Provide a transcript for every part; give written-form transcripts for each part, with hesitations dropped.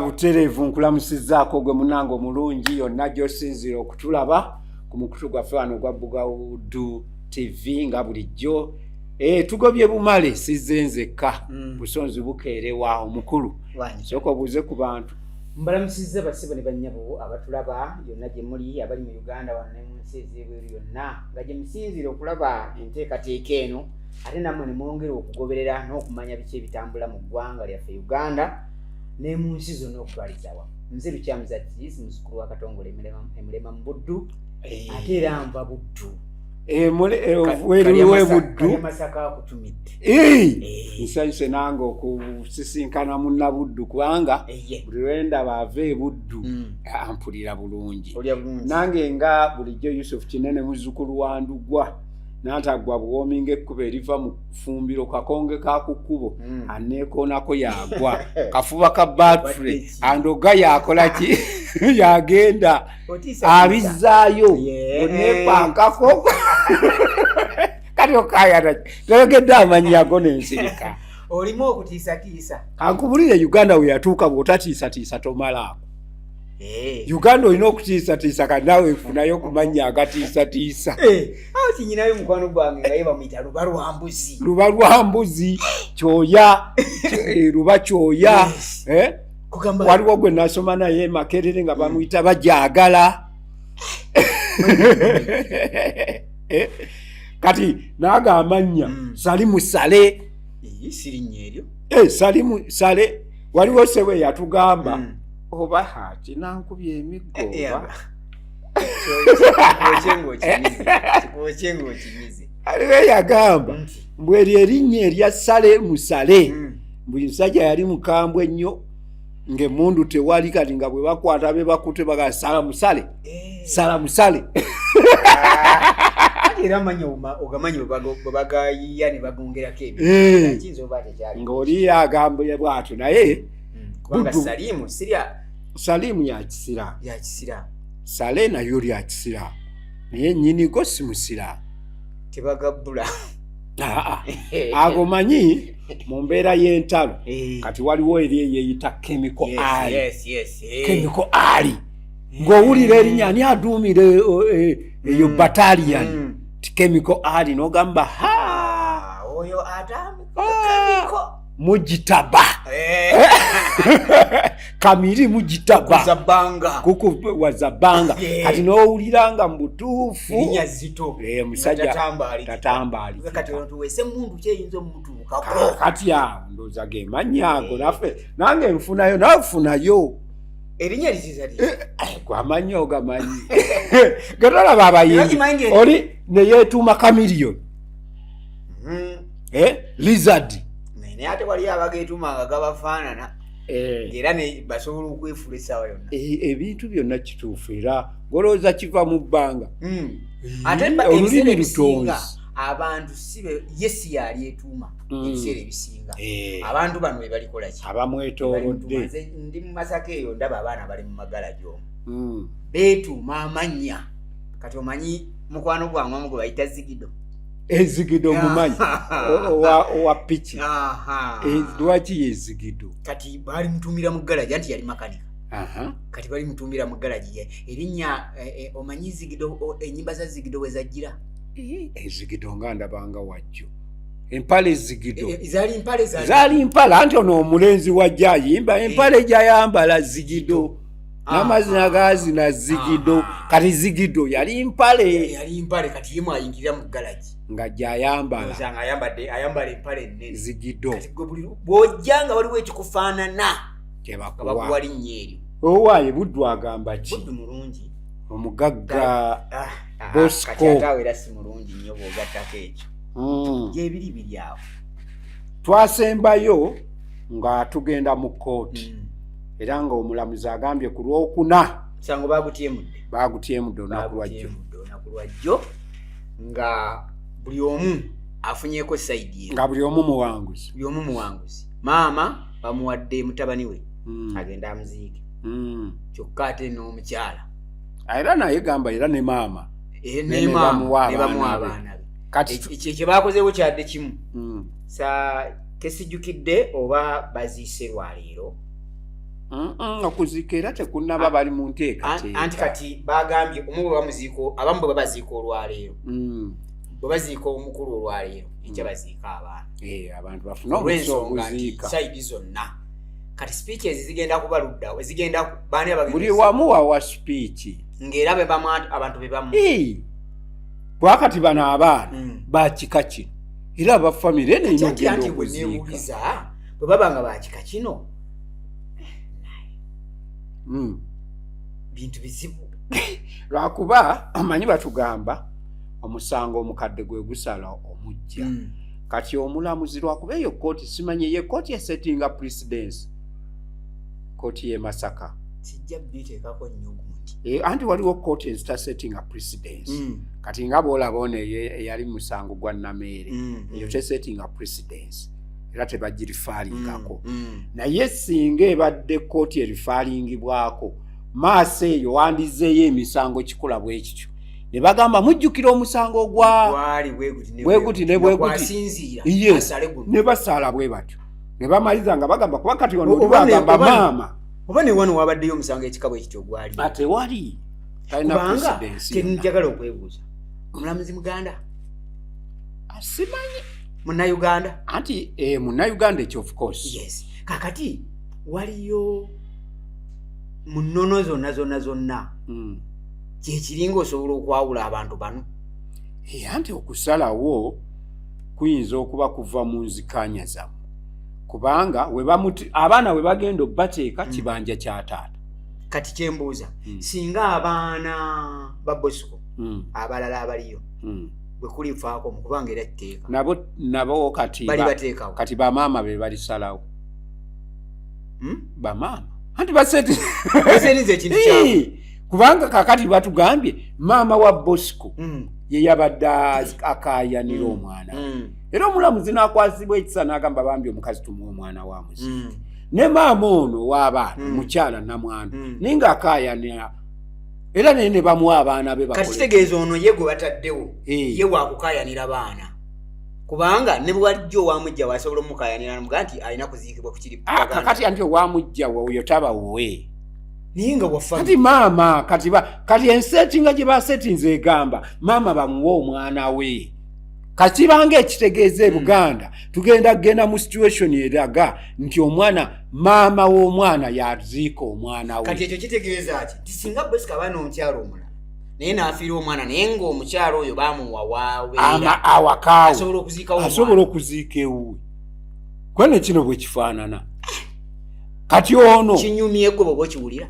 Butereevu nkulamusizzaako gwe munange omulungi yonna gy'osinzira okutulaba ku mukutu gwaffe wano gwa Bugawudu TV nga bulijjo. Tugobye bumale sizze nzekka busonzi bukeerewa omukulu. Sooka obuuze ku bantu. Mbalamusizza basibo ne bannyabo abatulaba yonna gye muli abali mu Uganda wano ne mu nsi ez'ebweru yonna nga gye musinzira okulaba enteekateeka eno ate nammwe ne mwongera okugoberera n'okumanya biki ebitambula mu ggwanga lyaffe Uganda ne mu nsi zonna okutwaliza wamu. Nze Lukyamuzadde muzukulu wa Katongole Emulema mu Buddu ate era nva Buddu. Weruwe Buddu Masaka akutumidde. Nsanyuse nange okusisinkana munna Buddu kubanga buli lwendaba ava e Buddu ampulira bulungi. Nange nga bulijjo Yusuf Kinene muzzukulu wa Ndugwa n'ataggwa buwoominga ekkubo eriva mu fumbiro kakonge ka ku kkubo aneekoonako yagwa kafuba ka battery andoga yakola ki yagenda abizzaayo oneepankako kati okayana toyogedde amanyi ago n'ensirika olimu okutiisatiisa kankubulire Uganda we yatuuka bw'otatiisatiisa tomalaako. Uganda olina okutiisatiisa kati naawe efunayo okumanya agatiisatiisa. Awo kinyinayo mukwano gwange nga ye bamuyita luba lwa mbuzi. Luba lwa mbuzi, kyoya, luba kyoya. Waliwo gwe nasoma naye Makerere nga bamuyita Bajagala. Kati naaga amanya Salimu Sale. Sirinnyo eryo. Salimu Sale. Waliwo sewe yatugamba. Oba hati nankubye emiggoba. Kikochengo kimizi. Aliwe yagamba mbweri erinnya erya Sale Musale. Buli musajja yali mukambwe ennyo ng'emmundu tewali kati nga bwe bakwata be bakute baga Sala Musale. Sala Musale. Era manyo ogamanyi bagayiya ne bagongerako ebintu. Kinzo oba tekyali. Ng'oli yagambye bw'atyo naye kubanga Salimu sirya Salimu ya kisira. Ya kisira. Sale nayo lya kisira. Naye nnyini go si musira. Tebagabbula. Agomanyi mu mbeera y'entalo kati waliwo eri eyeyita chemical ali. Yes. Chemical ali. Ng'owulira erinnya ani aduumira eyo battalion. Chemical ali n'ogamba oyo chemical. Mujitaba. Kamiri mujitaba. Zabanga. Kuku wazabanga. Kati n'owuliranga mu butuufu. Erinnya zito. Musajja tatambali. Kati tuwese mundu kyeyinza omutuukako. Kati ndowooza ge mannya ago naffe nange nfunayo nafunayo. Erinnya liziza lye. Gwamanyi ogamanyi. Gatolaba abayimbi. Oli ne yeetuuma Chameleon. Lizard. Naye ate wali abageetuumanga gabafaanana. Era ne basobola okwefuula essaawa yonna. Ebintu byonna kituufu era golowooza kiva mu bbanga. Ate ebiseera ebisinga abantu ye si yali etuuma ebiseera ebisinga. Abantu bano be balikola ki? Abamwetoolodde. Ndi mu Masaka eyo ndaba abaana bali mu magalagi omwo. Beetuuma amannya. Kati omanyi mukwano gwange omu gwe bayita Zigido. Ezigido mumanyi owa piki. Lwaki yezigido? Kati bali mutuumira mu galaji anti yali makanika. Kati bali mutuumira mu galaji erinnya omanyi Zigido ennyimba za Zigido we zajjira. Ezigido nga ndabanga wajjo. Empale Zigido. Zaali impale anti ono omulenzi wajja ayimba empale gy'ayambala Zigido. N'amazina gazina Zigido. Kati Zigido yali impale kati yemu ayingirira mu galaji. Nga gy'ayambala. Osanga ayambala empale ennene. Zigido. Kati bw'ojjanga waliwo ekikufaanana. Tebakuwa linnya eryo. Owaaye Buddu agamba ki? Buddu mulungi. Omugagga Bosco. Kati ataawe era si mulungi nnyo bw'ogattako ekyo. Gyebiri biri awo. Twasembayo nga tugenda mu kkooti. Era nga omulamuzi agambye ku Lwokuna. Sango bagutyemudde olunaku lwajjo. Nga buli omu afunyeeko sayidi ye. Nga buli omu muwanguzi. Maama bamuwadde mutabani we. Agenda amuziike. Kyokka ate n'omukyala. Era naye gamba era ne maama. Ne bamuwa abaana be. Kati kye baakozeewo kyadde kimu. Sa kesijjukidde oba baziise lwaleero. okuziika era tekunnaba bali mu nteekateeka. Anti kati bagambye omu bwe bamuziiko abamu bwe babaziika olwaleero bwe baziika omukulu olwaleero ekya baziika abaana abantu bafuna omuso okuziika saidi zonna kati speeches zigenda kuba luddawo zigenda baani abagenda buli wamu wawa speech ng'era be bamu abantu be bamu bwakati bano abaana bakika kino era abafamire neino ogenda okuziika bwe baba nga bakika kino bintu bizibu lwakuba amanyi batugamba omusango omukadde gwe gusala omujja kati omulamuzi lwakuba eyo kooti simanye ye kooti esettinga precedence kooti ye Masaka sijja biteekako nnyo gundi anti waliwo kooti ezitasettinga precedence kati nga boolaba ono eyali musango gwa Nameere eyo tesettinga precedence era tebagirifaalingako naye singa ebadde kooti erifaalingibwako maaso eyo wandizeeyo emisango kikola bwe kityo ne bagamba mujjukira omusango ogwali bweguti ne bweguti ne basaala bwe batyo ne bamaliza nga bagamba kuba kati wano oli bagamba maama oba ne wano wabaddeyo omusango ekikabo ekityo ogwali ate wali talina presidensi tenjagala okwebuuza omulamuzi muganda asimanyi Munnayuganda anti Munnayuganda ekyo of course yes kakati waliyo mu nnono zonna kyekiringa osobola okwawula abantu bano anti okusalawo kuyinza okuba kuva mu nzikanya zammwe kubanga abaana we bagenda obbateeka kibanja kya taata kati kyembuuza singa abaana ba Bosco abalala abaliyo bwe kulifaako mu kubanga era kiteeka nabo kati bamaama be balisalawo bamaama anti basenize ekintu kyabwe kubanga kakati batugambye maama wa Bosco ye yabadde akaayanira omwana era omulamuzi n'akwasibwa ekisa n'agamba bambi omukazi tumuwa omwana wa muziika ne maama ono w'abaana mukyala namwana naye ng'akaayanira era naye ne bamuwa abaana be kati kitegeeza ono ye gwe bataddewo ye waakukaayanira baana kubanga ne bwalijjo owamujja wasobola omukaayanira namuga nti alina kuziikibwa ku kiri kakati anti owamujja oyo taba wowe naye nga wafa kati maama kati ensetinga gye basetinze egamba maama bamuwa omwana we kakibanga ekitegeeza e Buganda tugenda mu situation eraga nti omwana maama w'omwana yaziika omwana we kati ekyo kitegeeza ki tisinga Bosco abaana omukyalo omulala naye n'afiira omwana naye ng'omukyalo oyo baamuwa waawe awakaawe asobola okuziika ewuwe kwene kino bwe kifaanana kati ono kinyumye gwe bwoba okiwulira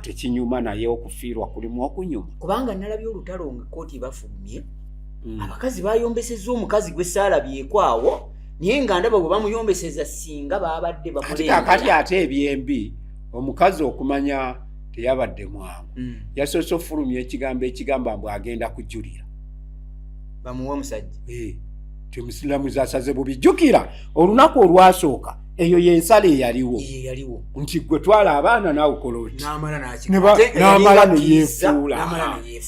tekinyuma naye okufiirwa kulimu okunyuma kubanga nalabye olutalo nga kooti bafulumye abakazi bayombeseza omukazi gwe saalabyeko awo naye nga ndaba bwe bamuyombeseza singa babadde bamulenga kati ate ebyembi omukazi okumanya teyabadde mwangu yasoose ofulumya ekigambo ekigamba mbu agenda kujulira bamuwa omusajja timusiramuzi asaze bubijjukira olunaku olwasooka eyo yensala eyaliwo nti gwe twala abaana naawe koloti n'amala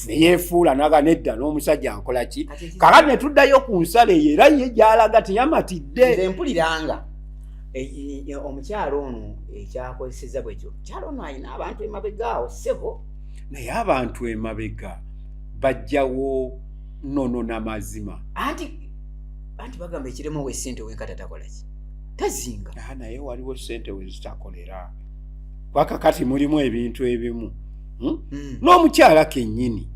neyeefuula naga nedda n'omusajja nkola ki kakati ne tuddayo ku nsala eyo era ye gyalaga teyamatidde nze mpuliranga omukyalo ono ekyakozeseza bwekyo omukyalo ono alina abantu emabegaawo ssebo naye abantu emabega bajjawo nono n'amazima anti bagamba ekiremo w'essente wenkata takola ki tazinga naye waliwo ssente wezitakolera wakakati mulimu ebintu ebimu n'omukyala kennyini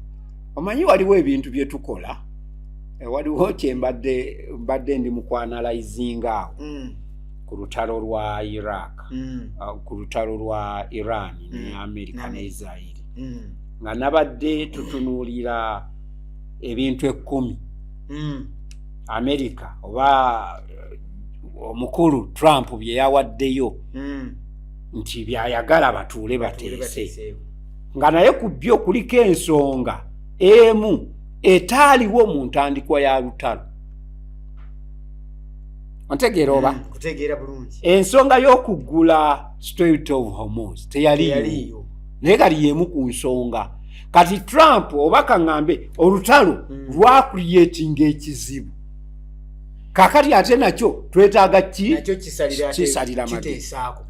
omanyi waliwo ebintu bye tukola waliwo mbadde ndi mu kwanalayizinga awo ku lutalo lwa Iraq ku lutalo lwa Iran ne Amerika ne Israel nga nabadde tutunuulira ebintu 10 Amerika oba omukulu Trump bye yawaddeyo nti byayagala batuule bateese nga naye ku byo kuliko ensonga emu etaaliwo mu ntandikwa ya lutalo ontegeera oba kutegeera bulungi ensonga y'okuggula Strait of Hormuz teyaliyo naye kali yemu ku nsonga kati Trump oba kaŋŋambe olutalo lwakuriyetinga ekizibu kakati ate nakyo twetaaga kisalira kiteesaako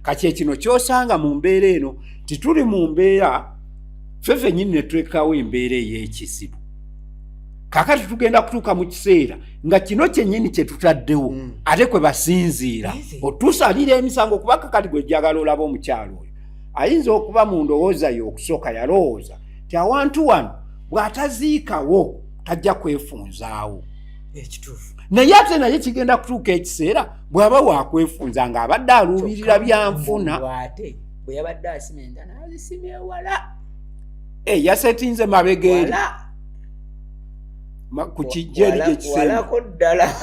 kati kino kyosanga mu mbeera eno tituli mu mbeera ffe nyinyi ne twekawo embeera ey'ekizibu. Kakati tugenda kutuuka mu kiseera nga kino kyennyini kye tutaddewo ate kwe basinziira otusalira emisango kuba kakati gwe jjagala olaba omukyalo oyo ayinza okuba mu ndowooza yo okusooka yalowooza ti awantu wano bw'ataziikawo tajja kwefunzaawo. Ekituufu. Naye ate naye kigenda kutuuka ekiseera bw'aba waakwefunza ng'abadde aluubirira byanfuna. Ate bwe yabadde asimenta n'azisimya ewala. Yasetinze mabegeeri. Ku kijjeri gyekisemba. Walako ddala.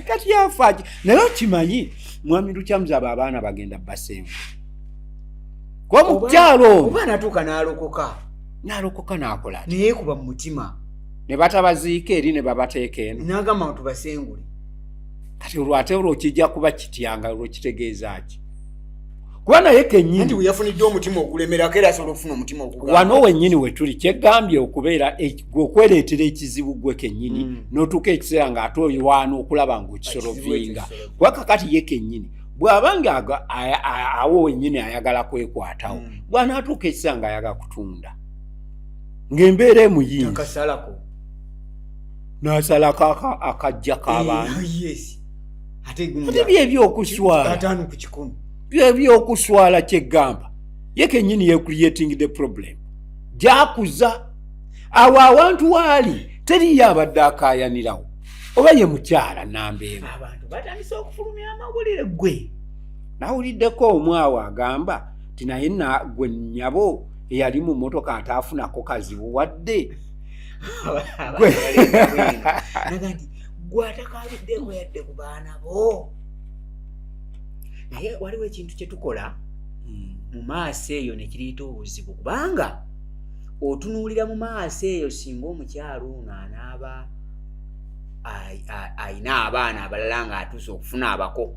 Kati yafaaki. Naye okimanyi mwami Lukyamuzaaba abaana bagenda basengu. Kuba mu kyalo oba natuuka n'alokoka. N'alokoka n'akola ati. Naye kuba mu mutima. Ne batabaziika eri ne babateeka eno. N'agamba nti tubasengule. Kati olwo ate olwo kijja kuba kityanga olwo kitegeeza ki? Kuba naye kennyini. Nti weyafunidde omutima okulemerako era asobola okufuna omutima okugamba. Wano wennyini we tuli kyeggambye okubeera okwereetera ekizibu gwe kennyini n'otuuka ekiseera ng'ate olwana okulaba ng'okisolovinga. Kuba kakati ye kennyini bw'abanga awo wennyini ayagala kwekwatawo bw'anaatuuka ekiseera ng'ayagala kutunda ng'embeera emuyinza. Akasalako. N'asalako akajja k'abantu. Yes. Ate byebyokuswala. 5 ku 10. Byebyokuswala kyeggamba ye kennyini ye creating the problem. Gyakuza awo awantu waali teriyo abadde akaayanirawo oba ye mukyala nambeera. Abantu batandise okufulumya amawulire gwe. Nawuliddeko omwawo agamba ti naye gwe nnyabo eyali mu mmotoka ataafunako kazibu wadde. Nagandi gwatakaaliddeko yadde ku baana bo. Naye waliwo ekintu kye tukola mu maaso eyo ne kiriita obuzibu kubanga otunuulira mu maaso eyo singa omukyalo ono anaaba ayina abaana abalala ng'atuuse okufuna abako.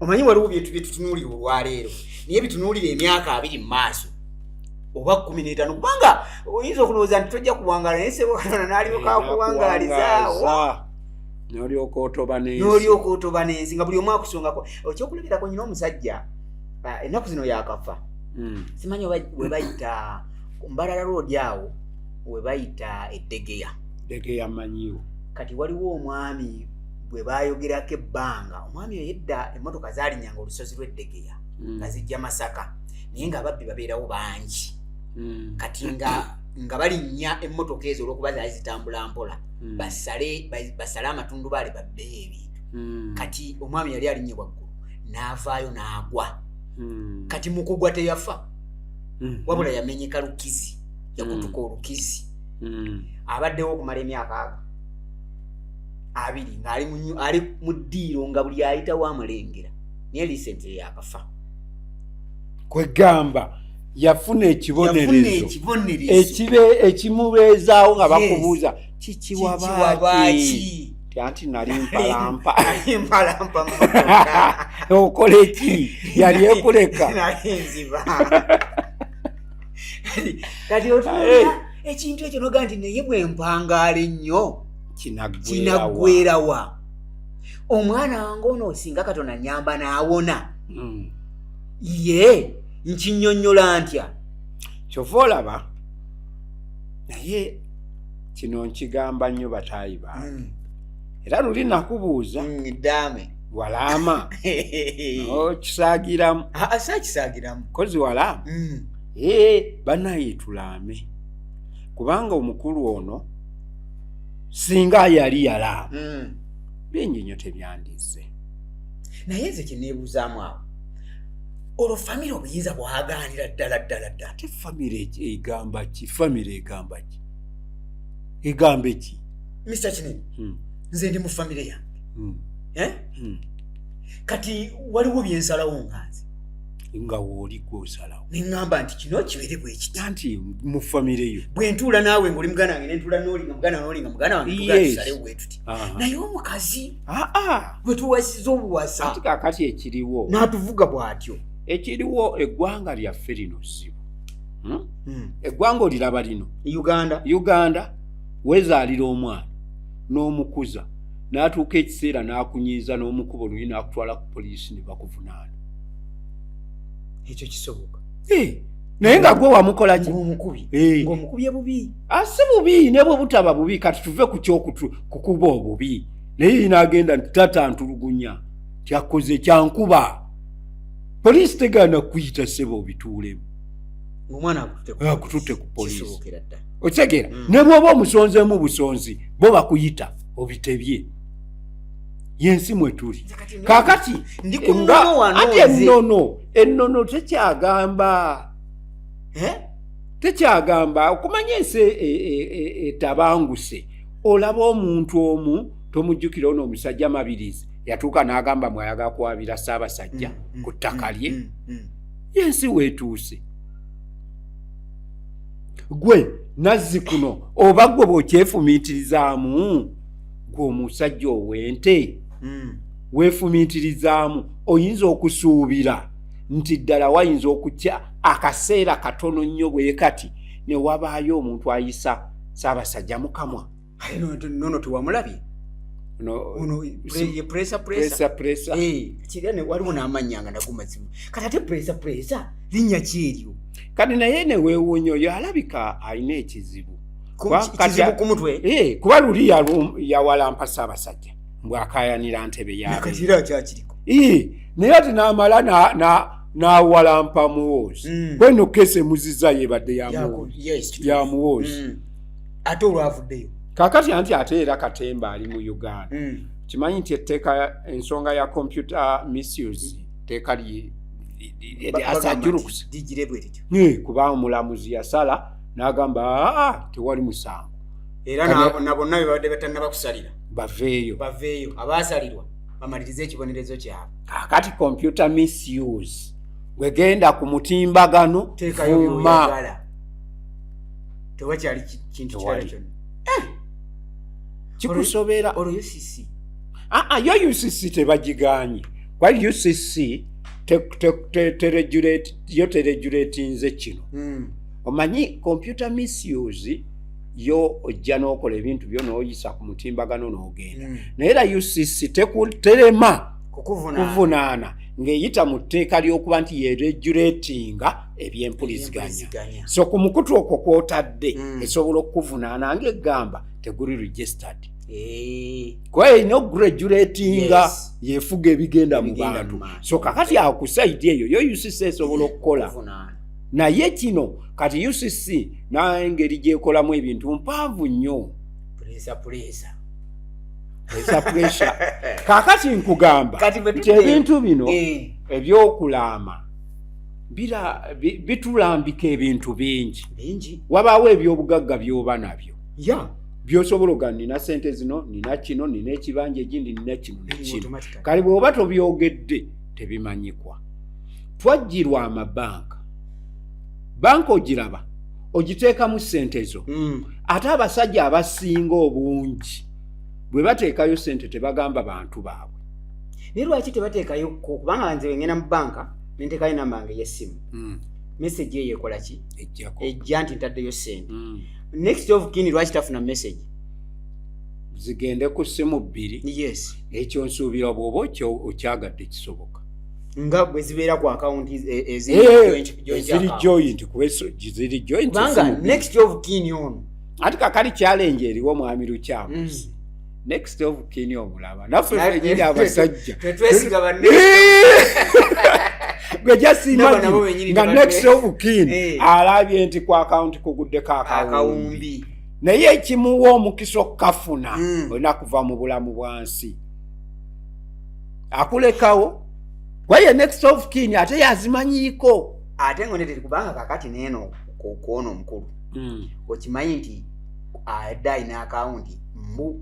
Omanyi waliwo byetutunuulira olwaleero naye bitunuulira emyaka 2 mu maaso oba 15 kubanga oyinza okulowooza nti tojja kuwangala naye Ssebo Katonda n'alyoka akuwangaalizaawo. N'olyoka otoba n'ensi nga buli omu akusongako. Ekyokuleberako nyina omusajja ennaku zino yakafa. Simanyi we bayita Mbalala Road awo we bayita Eddegeya. Eddegeya manyiwo. Kati waliwo omwami bwe bayogerako ebbanga. Omwami oyo edda emmotoka zaalinnyanga olusozi lw'Eddegeya nga zijja Masaka naye ng'ababbi babeerawo bangi. Kati nga balinnya emmotoka ezo olw'okuba zaali zitambula mpola basale amatundubaali babbeeyo ebintu. Kati omwami yali alinnye waggulu n'avaayo n'agwa. Kati mu kugwa teyafa wabula yamenyeka lukizi yakutuka olukizi. Abaddewo okumala emyaka 2 ng'ali mu ddiiro nga buli ayitawo amulengera naye lisentire yakafa. Kwegamba yafuna ekibonerezo ekimubeezaawo nga bakubuuza kikiwabaaki anti nali mpalampa okola eki yali ekuleka kati otuulira ekintu ekyo noga nti naye bwempangaala ennyo kinaggweerawa. Omwana wange ono singa Katonda nnyamba n'awona ye nkinnyonnyola ntya. Kyova olaba naye kino nkigamba nnyo bataayi bange era luli nakubuuza ddaame walaama okisaagiramu sakisaagiramu kozi walaama banaye tulaame kubanga omukulu ono singa yali yalaama byennyinyo tebyandize. Naye nze kyeneebuuzaamu awo olwo famire obuyinza bwagaanira ddala ate famire egamba ki? Famire egamba ki? Egamba eki? Mr. Kinene nze ndi mu famire yange kati waliwo byensalawo nganze nga wooli gw'osalawo neŋŋamba nti kino kibeere bwe kiti anti mu famire yo bwe ntuula naawe ng'oli mugana wange ne ntuula n'oli nga mugana n'oli nga mugana wange tugasalewo bwe tuti naye omukazi bwe tuwasiza obuwasa anti kaakati ekiriwo n'atuvuga bw'atyo ekiriwo eggwanga lyaffe lino ssibu eggwanga oliraba lino Uganda wezaalira omwana n'omukuza n'atuuka ekiseera n'akunyiiza n'omukubo luli n'akutwala ku poliisi ne bakuvunaana. Ekyo kisoboka. Naye nga gwe wamukola ki? Ng'omukubye bubi. Si bubi ne bwe butaba bubi kati tuve ku kukuba obubi. Naye n'agenda nti tata ntulugunya kyakoze kyankuba. Poliisi tegaana kuyita ssebo obituulemu. Omwana akututte ku poliisi. Okitegera? Ne bw'oba omusonzeemu busonzi bo bakuyita obitebye. Yensi mwe tuli. Kaakati ennono tekyagamba. Tekyagamba okumanya ensi etabanguse. Olaba omuntu omu tomujjukira ono omusajja Mabirizi yatuuka n'agamba mwayaga kwabira Ssaabasajja ku ttaka lye. Yensi weetuuse. Gwe nazzi kuno oba gwe bw'okyefumiitirizaamu gwe omusajja ow'ente weefumiitirizaamu oyinza okusuubira nti ddala wayinza okutya akaseera katono nnyo bwe kati ne wabaayo omuntu ayisa Ssaabasajja mu kamwa. Nono tewamulabye? Presa. Kirane waliwo n'amannya nga nagumazimu. Kati ate presa linnya ki eryo? Kati naye ne weewuunya oyo alabika alina ekizibu. Kizibu ku mutwe? Kuba luli yawalampa Ssaabasajja bw'akaayanira Ntebe yaabwe. Kati era kyakiriko. Naye ate n'amala n'awalampa Muwoozi. Kweno kese muziza yebadde ya Muwoozi. Ate olwavuddeyo. Kaakati anti ate era Katemba ali mu Uganda. Kimanyi nti etteeka ensonga ya computer misuse tteeka asajjulukusa. Kuba omulamuzi yasala n'agamba tewali musango. Era na bonna bebadde batannabakusalira baveeyo. Abaasalirwa bamalirize ekibonerezo kyabwe. Kaakati computer misuse wegenda ku mutimbagano vuma. Tewakyali kintu kirala kyonna. Kikusobera olwo UCC. Yo UCC tebagiganye. Kwali UCC teregulatinze kino. Omanyi computer misuse yo ojja n'okola ebintu byo n'oyisa ku mutimbagano n'ogenda. Naye era UCC terema kuvunaana ng'eyita mu tteeka ly'okuba nti yeregulatinga ebyempuliziganya. So ku mukutu okwo kw'otadde esobola okuvunaana ng'egamba teguli registered. Kwa ino graduatinga yefuga ebigenda mu bantu. So kakati awo ku side eyo yo UCC esobola okukola. Naye kino kati UCC n'engeri gyekolamu ebintu mpanvu nnyo. Pressure. Kakati nkugamba nti ebintu bino ebyokulaama bitulambika ebintu bingi. Wabaawo ebyobugagga by'oba nabyo. Byosobola oga nina sente zino, nina kino, nina ekibanja egindi, nina kino nekino. Kale bw'oba tobyogedde tebimanyikwa. Twajjirwa amabanka. Banka ogiraba ogiteekamu sente zo. Ate abasajja abasinga obungi bwe bateekayo sente tebagamba bantu baabwe. Naye lwaki tebateekayo kubanga nze ngenda mu banka nenteekayo namba y'essimu. Message eyo ekola ki? Ejja nti ntaddeyo sente. Next of kin lwaki tafuna message? Zigende ku ssimu bbiri. Yes. Ekyo nsuubira bw'oba okyagadde kisoboka. Nga bwe zibeera ku account eziri joint ziri joint. Banga next of kin ono. Ati kakali challenge eriwo mwami Lukyamuzi. Next of kin omulaba. Naffe fenyiri abasajja. Twesiga banne. Gwe just imagine nga next of kin alabye nti ku account kugudde kakawumbi. Naye ekimuwa omukisa okukafuna olina kuva mu bulamu bwansi. Akulekawo kwaye next of kin ate yazimanyiiko. Ate ngonete kubanga kakati neeno kuono omukulu. Okimanyi nti adda ina account mbu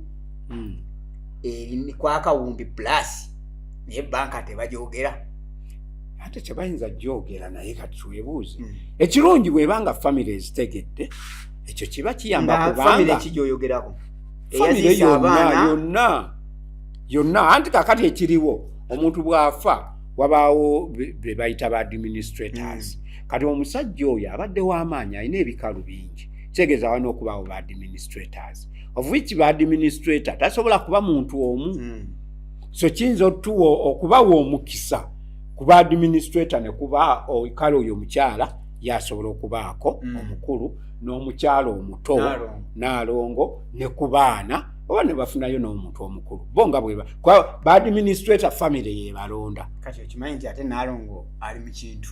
eri kwa akawumbi plus naye banka tebajogera. Ate tebayinza jogera naye kati twebuuze. Ekirungi bwebanga family ezitegedde ekyo kiba kiyamba kubanga family ekigyoyogerako. Family yonna anti kakati ekiriwo omuntu bw'afa wabaawo be bayita ba administrators. Kati omusajja oyo abadde w'amaanyi alina ebikalu bingi. kitegeeza wano okubaawo ba administrators of which ba administrator tasobola kuba muntu omu so kiyinza okubawa omukisa kuba administrator ne kuba kale oyo omukyala yasobola okubaako omukulu n'omukyala omuto n'alongo ne ku baana oba ne bafunayo n'omuntu omukulu bo nga bweba ba administrator family ye balonda. Kati okimanyi nti ate n'alongo ali mu kintu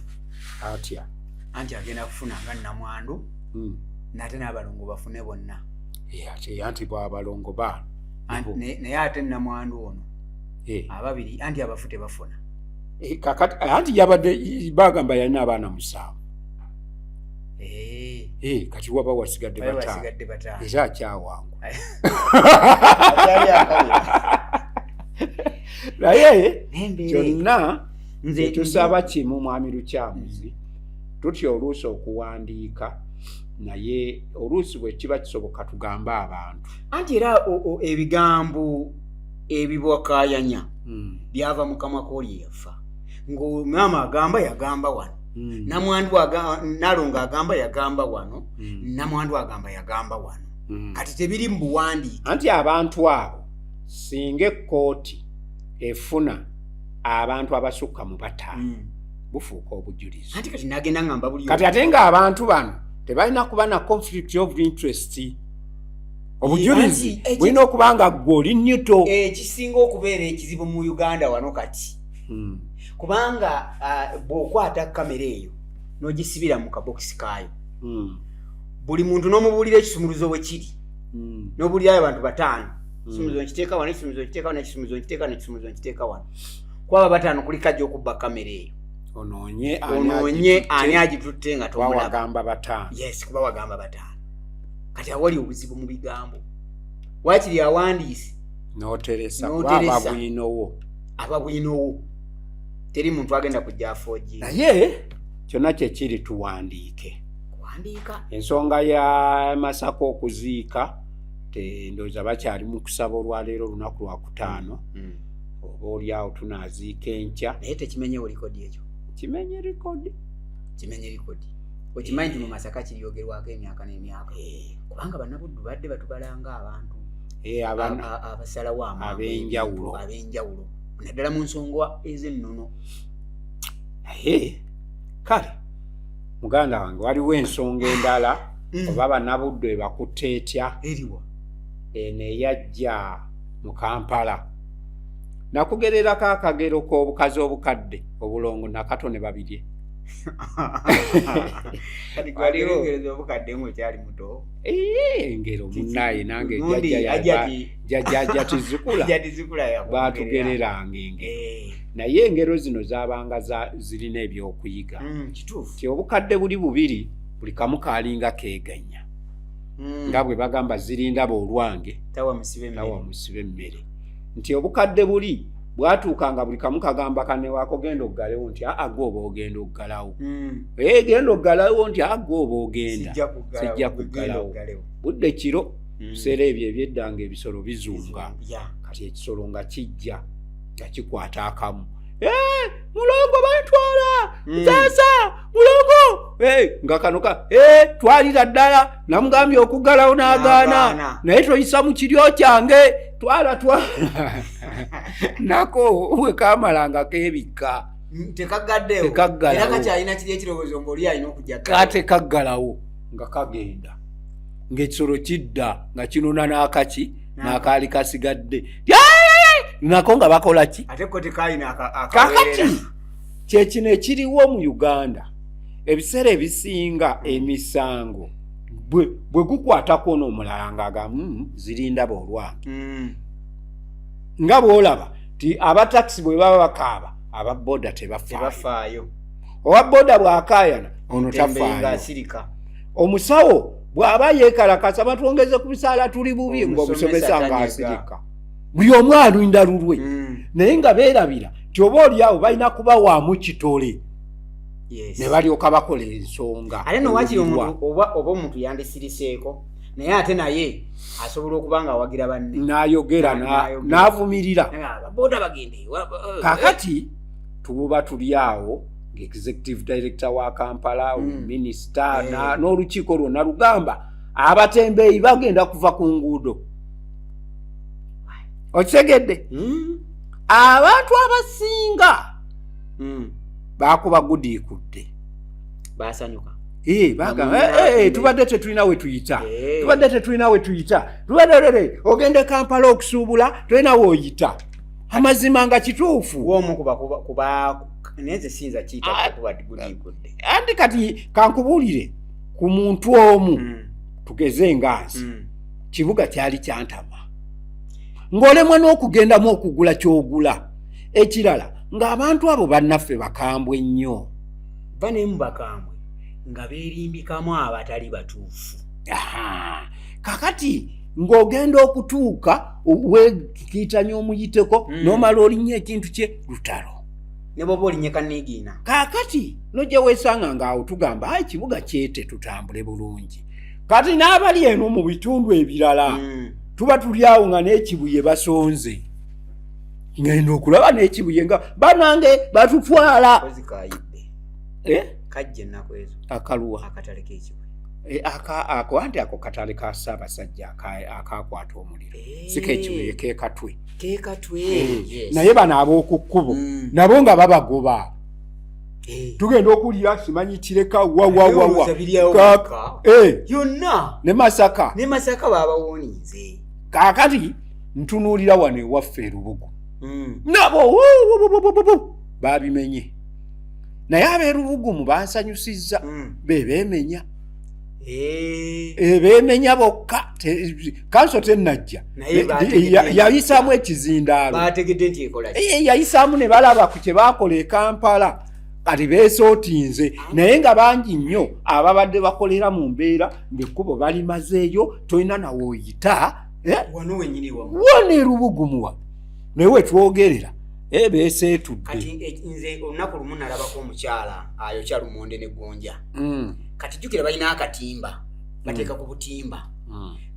atya anti agenda kufuna nga nnamwandu n'ate n'abalongo bafune bonna ate anti bw'abalongo baana naye ate nnamwandu ono ababiri anti abafu tebafuna kakati anti yabadde bagamba yalina abaana 7 kati waba wasigadde bataano era akyawangu naye kyonna nze tusaba kimu mwami Lukyamuzi tutya oluusi okuwandiika naye oluusi bwe kiba kisoboka tugambe abantu anti era ebigambo ebibwakayanya byava mu kamwa k'oli yafa ng'omwama agamba yagamba wano namwandu nalonga agamba yagamba wano namwandu agamba yagamba wano kati tebiri mu buwandiike anti abantu abo singa ekkooti efuna abantu abasukka mu 5 bufuuka obujulizi anti kati nagenda ngamba buli kati ate nga abantu bano tebalina kuba na conflict of interest obujulizi bulina okuba nga gwe oli nnyuto ekisinga okubeera ekizibu mu Uganda wano kati kubanga bw'okwata kamera eyo n'ogisibira mu kabokisi kaayo buli muntu n'omubuulira ekisumuluzo bwe kiri n'obuulirayo abantu 5 ekisumuluzo nkiteeka wano ekisumuluzo nkiteeka wano ekisumuluzo nkiteeka wano ekisumuluzo nkiteeka wano kwaba 5 kuli kajja okubba kamera eyo onoonye ani agitutte nga tomulagamba 5 yes kuba wagamba 5 kati awali obuzibu mu bigambo wakiri awandiise n'oteresa ababwinowo teri muntu agenda kujja afoji naye kyonna kyekiri tuwandiike kuwandiika ensonga ya Masaka okuziika ndowooza bakyali mu kusaba olwaleero olunaku lwa 5 oba oliawo tunaaziika enkya naye tekimenyewo likodi ekyo kimenye likodi okimanyi nti mu Masaka kiryogerwako emyaka n'emyaka kubanga bannabuddu badde batubalanga abantu abasalawo ab'enjawulo naddala mu nsonga ez'ennono naye kale muganda wange waliwo ensonga endala oba bannabuddu ebakutte etya eriwa neyajja mu Kampala nakugererako akagero k'obukazi obukadde obulongo nakatone babirye engero munnaye nange jjajja tizikula batugereranga engero naye engero zino zabanga zirina ebyokuyiga ti obukadde buli bubiri buli kamu kalinga keganya nga bwe bagamba zirinda boolwange tawa musibe emmere nti obukadde buli bwatuukanga buli kamu kagamba kanewako genda oggalewo nti gwe oba ogenda oggalawo genda oggalawo nti gwe oba ogenda sijja kuggalawo budde kiro biseera ebyo ebyeddanga ebisolo bizunga kati ekisolo nga kijja nga kikwata akamu mulongo bantwala ntaasa mulongo nga kanoka twalira ddala namugambye okuggalawo n'agaana naye toyisa mu kiryo kyange twala nako we kamalanga kebikka tekagalawo nga kagenda ng'ekisolo kidda nga kinona n'akaki n'akaali kasigadde nako nga bakola ki kakati kyekino ekiriwo mu Uganda ebiseera ebisinga emisango bwe gukwatako n'omulala ng'agamu zirinda boolwange nga bw'olaba ti abatakisi bwe baba bakaaba ababooda tebafaayo owa booda bw'akaayana ono tafaayo omusawo bw'aba yeekalakasa batwongeze ku bisaala tuli bubi ng'omusomesa ng'asirika buli omu alinda lulwe naye nga beerabira ti oba oliawo balina kuba waamu kitole ne balyoka bakola ensonga ate nowakiri oba omuntu yandisiriseeko naye ate naye asobola okuba nga awagira banne n'ayogera n'avumirira ababooda bagende kakati tububa tuli awo ng'executive director wa Kampala minisita n'olukiiko lwonna lugamba abatembeeyi bagenda kuva ku nguudo. Okitegedde? Abantu abasinga baakuba gudiikudde. Baasanyuka. Tubadde tetulina we tuyita. Tubadde ogende Kampala okusuubula tulina w'oyita. Amazima nga kituufu. W'omu kuba neze sinza kiyita kuba gudiikudde. Andi kati kankubuulire ku muntu omu tugeze Nganzi. Kibuga kyali kyantama. Ng'olemwa n'okugendamu okugula ky'ogula. Ekirala ng'abantu abo bannaffe bakambwe nnyo. Banemu bakambwe nga beerimbikamu abatali batuufu. Kakati ng'ogenda okutuuka weekiitanya omuyiteko n'omala olinnye ekintu kye lutalo. Ne bw'oba olinnye kanniigiina. Kaakati nojja weesanga ng'awo tugamba ekibuga kyete tutambule bulungi. Kati n'abali eno mu bitundu ebirala tuba tuli awo nga n'ekibuye basonze. Ngenda okulaba n'ekibuye nga banange batutwala. Kajja ennaku ezo. Akaluwa. Akatale k'ekibuye. Anti ako katale ka Ssaabasajja akaakwata omuliro. Si k'ekibuye keekatwe. Naye bano ab'oku kkubo nabo nga babagoba. Tugenda okulira simanyi kireka wawa. Yonna. Ne Masaka. Ne Masaka baabawonize. Kaakati ntunuulira wano ewaffe Lubugu. Nabo baabimenye. Naye ab'erubugumu bansanyusizza beemenya. Beemenya bokka kanso tennajja. Yayisaamu ekizindaalo. Baategedde nti ekola ki? Yayisaamu ne balaba ku kye baakola e Kampala. Kati beesootinze naye nga bangi nnyo ababadde bakolera mu mbeera ng'ekkubo balimazeeyo tolina nawe oyita. Wano wennyini wamu. Wano erubugumu naye wetwogerera. Beeseetudde. Kati nze olunaku lumu nalabako omukyala ayokya lumonde ne gonja. Kati jjukira balina akatimba bateeka ku butimba.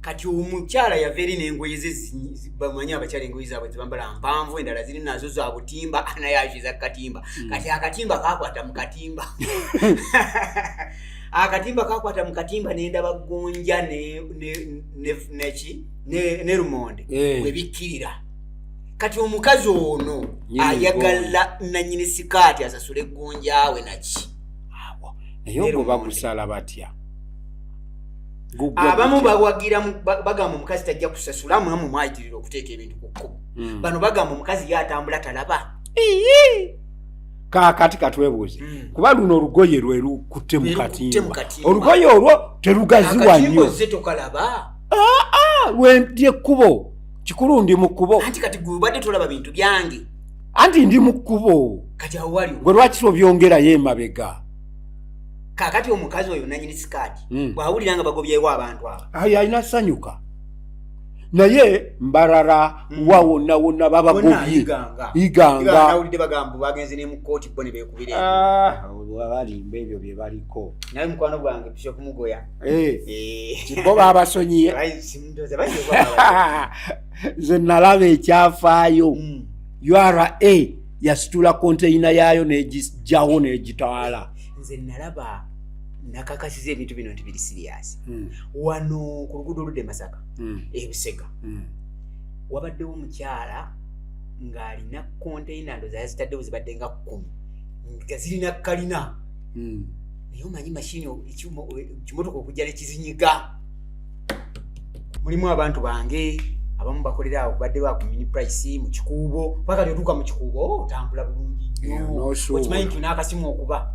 Kati omukyala yava eri n'engoye ze bamanyi abakyala engoye zaabwe zibambala mpanvu endala ziri nazo za butimba naye agiza katimba. Kati akatimba kakwata mu katimba. Akatimba kakwata mu katimba n'endaba gonja ne lumonde bwe bikkirira. Kati omukazi ono ayagala nannyini sikaati asasule gonja we naki. Naye ogwo bagusala batya? Abamu bawagira bagamba omukazi tajja kusasula mwamu mwayitirira okuteeka ebintu ku kkubo. Bano bagamba omukazi yatambula talaba. Kaakati katwebuuze kuba luno olugoye lwe lukutte mu katimba. Olugoye olwo terugaziwa nnyo. Akatimba tokalaba. Lwendye ekkubo kikulu ndi mu kkubo. Anti kati gwe obadde tolaba bintu byange. Anti ndi mu kkubo. Kati awo wali gwe lwaki obyongerayo emabega? Kakati omukazi oyo nannyini sikaati bw'awulira nga bagobyewo abantu abo alina ssanyuka. Naye mbarara wa wonna babagobye iganga. Nawulidde bagamba bagenze ne mu kkooti bo ne beekubira balimba ebyo bye baliko. Naye mukwano gwange Bishop Mugoya bo baabasonyiye. Nze nalaba ekyafaayo URA yasitula konteyina yaayo n'egijjawo n'egitwala. Nze nalaba nakakasiza ebintu bino nti biri serious. Wano ku luguudo oludde Masaka Busega wabaddewo omukyala ng'alina konteyina ndo zazitaddewo zibadde nga 10 nga zirina kalina. Naye omanyi mashini kimotoka okujja nekizinyiga. Mulimu abantu bange abamu bakolera awo kubadde ba ku mini price mu kikuubo paka lyotuuka mu kikuubo otambula bulungi nnyo. Okimanyi nti n'akasimu okuba.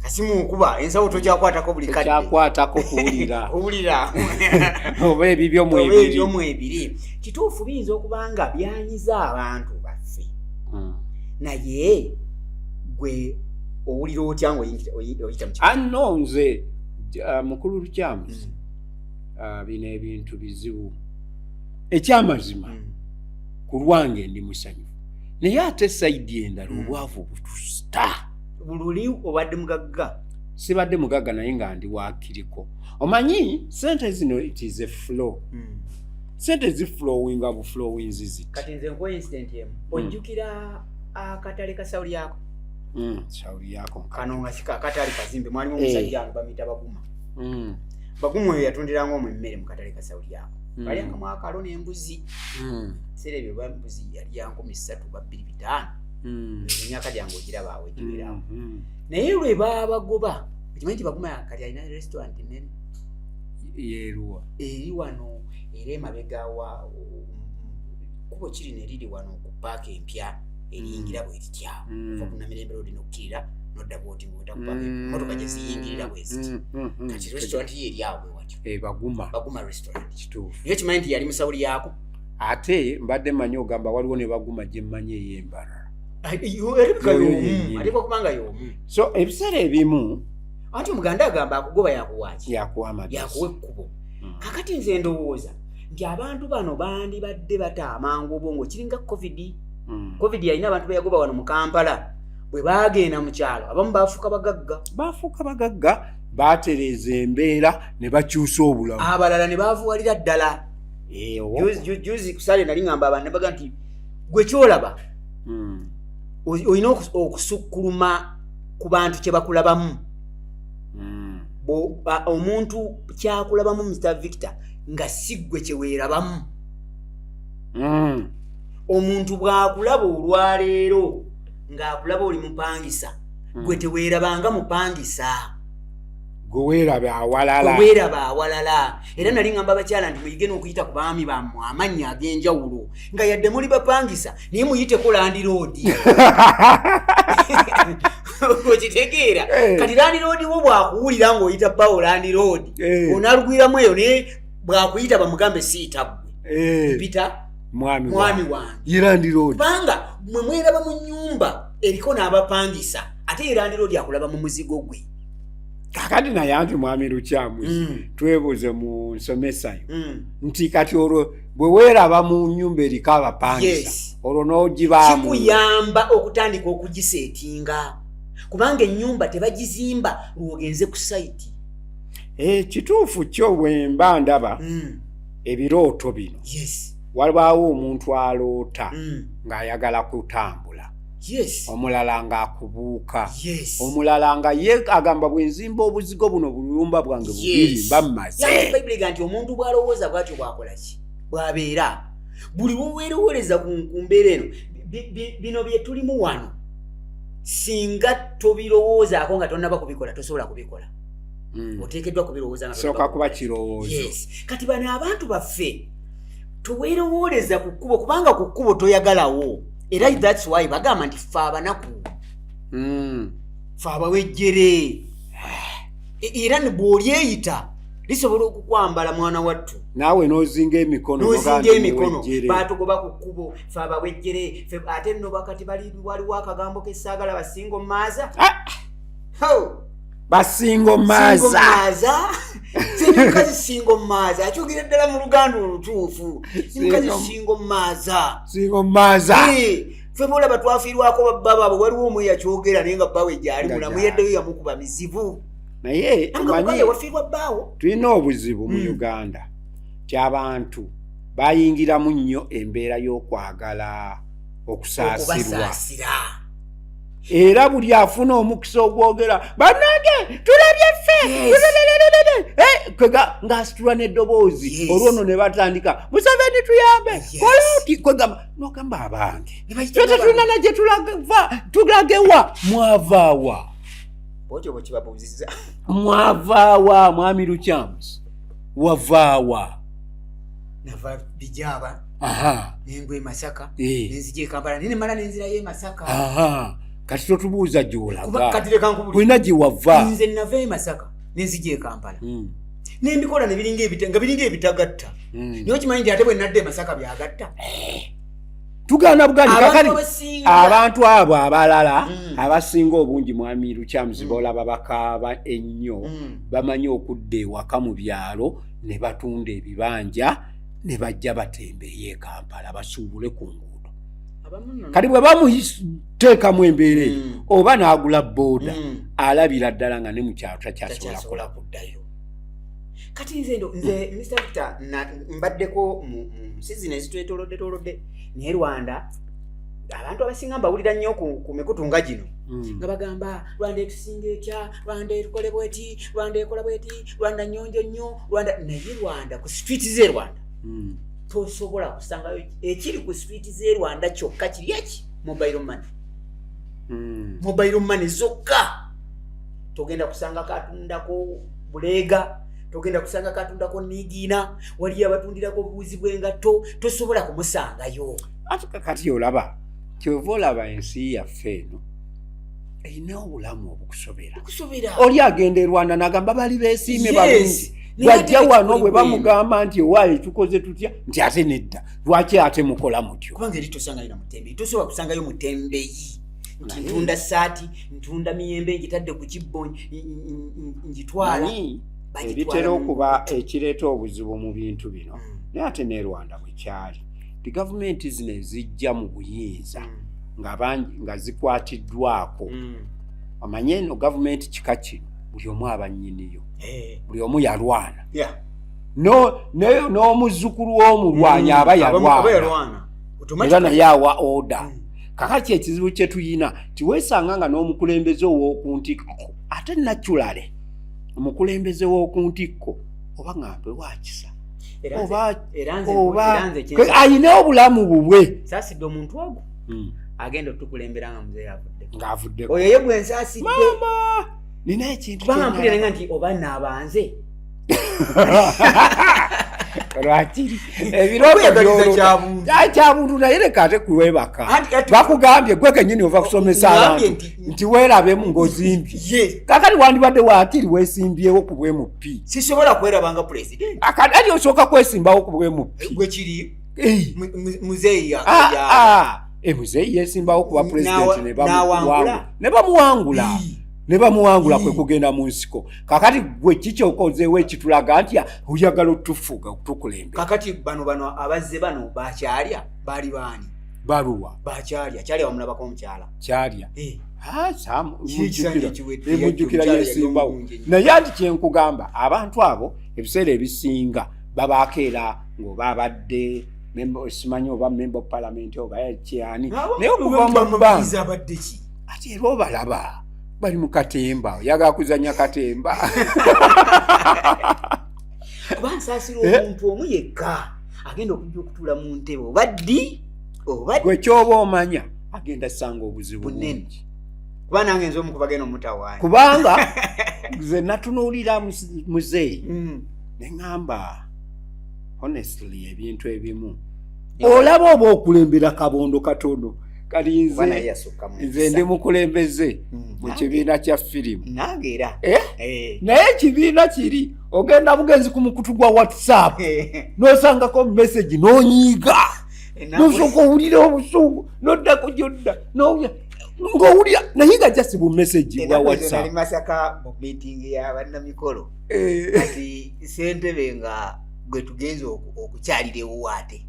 Kasimu okuba ensawo tojakwatako buli kadde. Tojakwatako kuwulira. Owulira. Oba ebibyo mu ebiri. Kituufu biyinza okuba nga byanyiza abantu baffe. Naye gwe owulira otya ng'oyita mu kikuubo? Nze mukulu lukyamu bino ebintu bizibu. Ekyamazima ku lwange ndi musanyufu. Naye ate sayidi endala obwavu butusta. Bululi obadde mugagga? Sibadde mugagga naye nga ndi wakiriko. Omanyi sente zino it is a flow. Sente ziflowinga buflowinzi ziti. Kati nze nko incident yemu. Ojjukira akatale ka Sawuli yako? Sawuli yako. Kano nga akatale kazimbe mwalimu omusajja bamuyita Baguma. Bagumu yatundiranga omwemmere mu katale ka Saudi yako balyanga mwakalo n'embuzi serebyo bambuzi yali ya 3,250 emyaka gyange ogiraba awo egibirawo naye lwe babagoba ekimanyi nti Baguma kati alina restaurant nene yeruwa eri wano era emabega wa kubo kiri neriri wano ku paaka empya eriyingira bwetityawo ova ku Namirembe Road nokkirira nodda bwoti ngota ku paaka motoka gye ziyingirira bweziti kati restaurant ye eri awo bwewatyo Baguma restaurant kituufu niyo kimanyi nti yali musawuli yaako ate mbadde manyi ogamba waliwo ne Baguma gye mmanyi ey'embalala aliko kubanga y'omu so ebiseera ebimu anti omuganda agamba akugoba yakuwaaki yakuwa amagezi yakuwa ekkubo kakati nze ndowooza nti abantu bano bandibadde bataamanga obwongo kiringa covid yalina abantu beyagoba wano mu Kampala bwe baagenda mu kyalo abamu baafuuka bagagga baatereeza embeera ne bakyusa obulamu abalala ne baavuwalira ddala juzi kusale nali ngamba abantu ne baga nti gwe kyolaba olina okusukkuluma ku bantu kye bakulabamu omuntu kyakulabamu Mr. Victor nga si ggwe kye weerabamu omuntu bw'akulaba olwaleero ng'akulaba oli mupangisa gwe teweerabanga mupangisa gwe weeraba awalala era nali ngamba abakyala nti muyige n'okuyita ku baami bammwe amannya ag'enjawulo nga yadde muli bapangisa naye muyiteko landiroodi okitegeera kati landiroodi wo bw'akuwulira ng'oyita bawo landiroodi onaalugwiramu eyo naye bw'akuyita bamugambe siita ggwe mpita mwami wange landiroodi kubanga mwe mweraba mu nnyumba eriko n'abapangisa ate ye landiroodi akulaba mu muzigo gwe kakati naye anti mwami Lukyamuzi twebuuze mu nsomesayo nti kati olwo bwe weeraba mu nnyumba eriko abapangisa olwo n'ogibaamu kikuyamba okutandika okugiseetinga kubanga ennyumba tebagizimba lwogenze ku sayiti kituufu kyo bwe mba ndaba ebirooto bino walibaawo omuntu aloota ng'ayagala kutambula omulala ng'akubuuka omulala nga ye agamba bwe nzimba obuzigo buno bulumba bwange bubiri mba mmaze bayibuli ga nti omuntu bw'alowooza bw'atyo bw'akola ki bw'abeera buli woweerowooleza ku mbeera eno bino bye tulimu wano singa tobirowoozaako nga tonnaba kubikola tosobola kubikola oteekeddwa kubirowooza nga sooka kuba kirowoozo kati bano abantu baffe toweerowooleza ku kkubo kubanga ku kkubo toyagalawo era that's why bagamba nti ffe abanaku ffe abawejjere era ne bw'olyeyita lisobola okukwambala mwana wattu naawe n'ozinga emikono baatugoba ku kkubo ffe abawejjere ate nno bakati waliwo akagambo k'essaagala basinga omumaaza basinga omumaaza mukazi singa omumaaza akyogera ddala mu luganda olutuufu mukazi singa omumaaza ffe boolaba twafiirwako babba baabwe waliwo omu yakyogera naye nga bbawe gyali mulamu yaddeyo yamukuba mizibu naye omanyi wafiirwa bbaawo tulina obuzibu mu Uganda ti abantu bayingiramu nnyo embeera y'okwagala okusaasirwa era buli afuna omukisa ogwogera bannange tulabye ffe ng'asitula n'eddoboozi olwono ne batandika Museveni tuyambe koloti kwegamba n'ogamba abange twete tulina na gye tulagewa mwavaawa mwavaawa mwami Lukyamuzi wavaawa nava Bijaba nengwe Masaka nenzije Kampala nene mala nenzirayo e Masaka kati totubuuza gy'olaga tulina gye wava nze nava e Masaka nenzije Kampala nembikola ne biringa ebitagatta niyo kimanyi nti ate bwe nadde e Masaka byagatta tugaana bugandi kakati abantu abo abalala abasinga obungi mwami Lukyamuzi boolaba bakaaba ennyo bamanyi okudda ewaka mu byalo ne batunda ebibanja ne bajja batembeeye Kampala basuubule ku nguudo kati bwe bamuteekamu embeera eyo oba n'agula booda alabira ddala nga ne mu kyalo takyasobola kuddayo kati nze Mr. Victor mbaddeko mu sizini ezitwetoolodde naye Rwanda abantu abasinga mbawulira nnyo ku mikutu nga gino nga bagamba Rwanda etusinga etya, Rwanda etukole bweti, Rwanda ekola bweti, Rwanda nnyonjo nnyo, Rwanda naye Rwanda ku street z'e Rwanda tosobola kusangayo ekiri ku street z'e Rwanda kyokka kiri eki mobile money. Mobile money zokka. Togenda kusanga katundako bulega, togenda kusanga katundako nigina, wali abatundirako buzi bwengato, tosobola kumusangayo. Ate kati olaba kyova olaba ensi yaffe eno erina obulamu obukusobera. Oli agenda e Rwanda n'agamba bali beesiime balungi. Bw'ajja wano bwe bamugamba nti owaayo tukoze tutya nti ate nedda. Lwaki ate mukola mutyo? Kubanga eri tosangayo Mutembeeyi. Tosobola kusangayo Mutembeeyi. Ntunda saati, ntunda miyembe ngitadde ku kibbo ngitwala. Ebitera okuba ekireeta obuzibu mu bintu bino. Naye ate ne Rwanda bwe kyali. Gavumenti zino ezijja mu buyinza nga zikwatiddwako. Omanye eno gavumenti kika kino buli omu abannyiniyo. Buli omu yalwana. N'omuzzukulu w'omulwanyi aba yalwana. Era naye awa oda. Kakati ekizibu kye tuyina tiweesanga nga n'omukulembeze ow'okuntikko ate naturally omukulembeze w'okuntikko oba ng'ampe wakisa oba ayina obulamu bubwe. Saasidde omuntu ogwo agenda otukulembera nga muzeeyi ng'avuddeko oyo ye gwe nsaasidde mama nina ekintu kubanga mpulira nga nti oba naabanze Lwakiri ebirokyabuntu naye leka ate kuwebaka bakugambye gwe kenyini ova kusomesa abantu nti weerabemu ng'ozimbye kakati wandibadde waakiri weesimbyewo ku bwe mupi sisobola kwerabanga president akati osooka kwesimbawo ku bwe mupi gwe kiri muzeeyi muzeeyi yeesimbawo kuba president ne bamuwangula kwe kugenda mu nsiko. Kakati gwe kikyokozeewo ekitulaga nti oyagala otufuga okutukulembera. Kakati bano abazze bano bakyalya baali baani? Baluwa kyalya wamulabako omukyala kyalya mujjukira yeesimbawo. Naye anti kyenkugamba abantu abo ebiseera ebisinga babaako era ng'oba abadde simanyi oba member of parliament oba kyani naye okuva mu bbanga ate era obalaba bali mu katemba oyagala kuzanya katemba kuba nsaasira omuntu omu yekka agenda okujja okutuula mu ntebe obaddi gwe kyoba omanya agenda sanga obuzibu bungi kuba nange nze omu kubagenda omutawaanya kubanga nze natunuulira muzeeyi ne ŋŋamba honestly ebintu ebimu olaba oba okulembera kabondo katono kali nze ndi mukulembeze mu kibiina kya firimu naye ekibiina kiri ogenda bugenzi ku mukutu gwa WhatsApp n'osangako message n'onyiiga n'osooka owulira obusungu n'odda ku gyodda ng'owulira naye nga jasi bu message bwa WhatsApp. Nali Masaka mu meeting ya bannamikolo kati ssentebe nga gwe tugenze okukyalira ewuwaate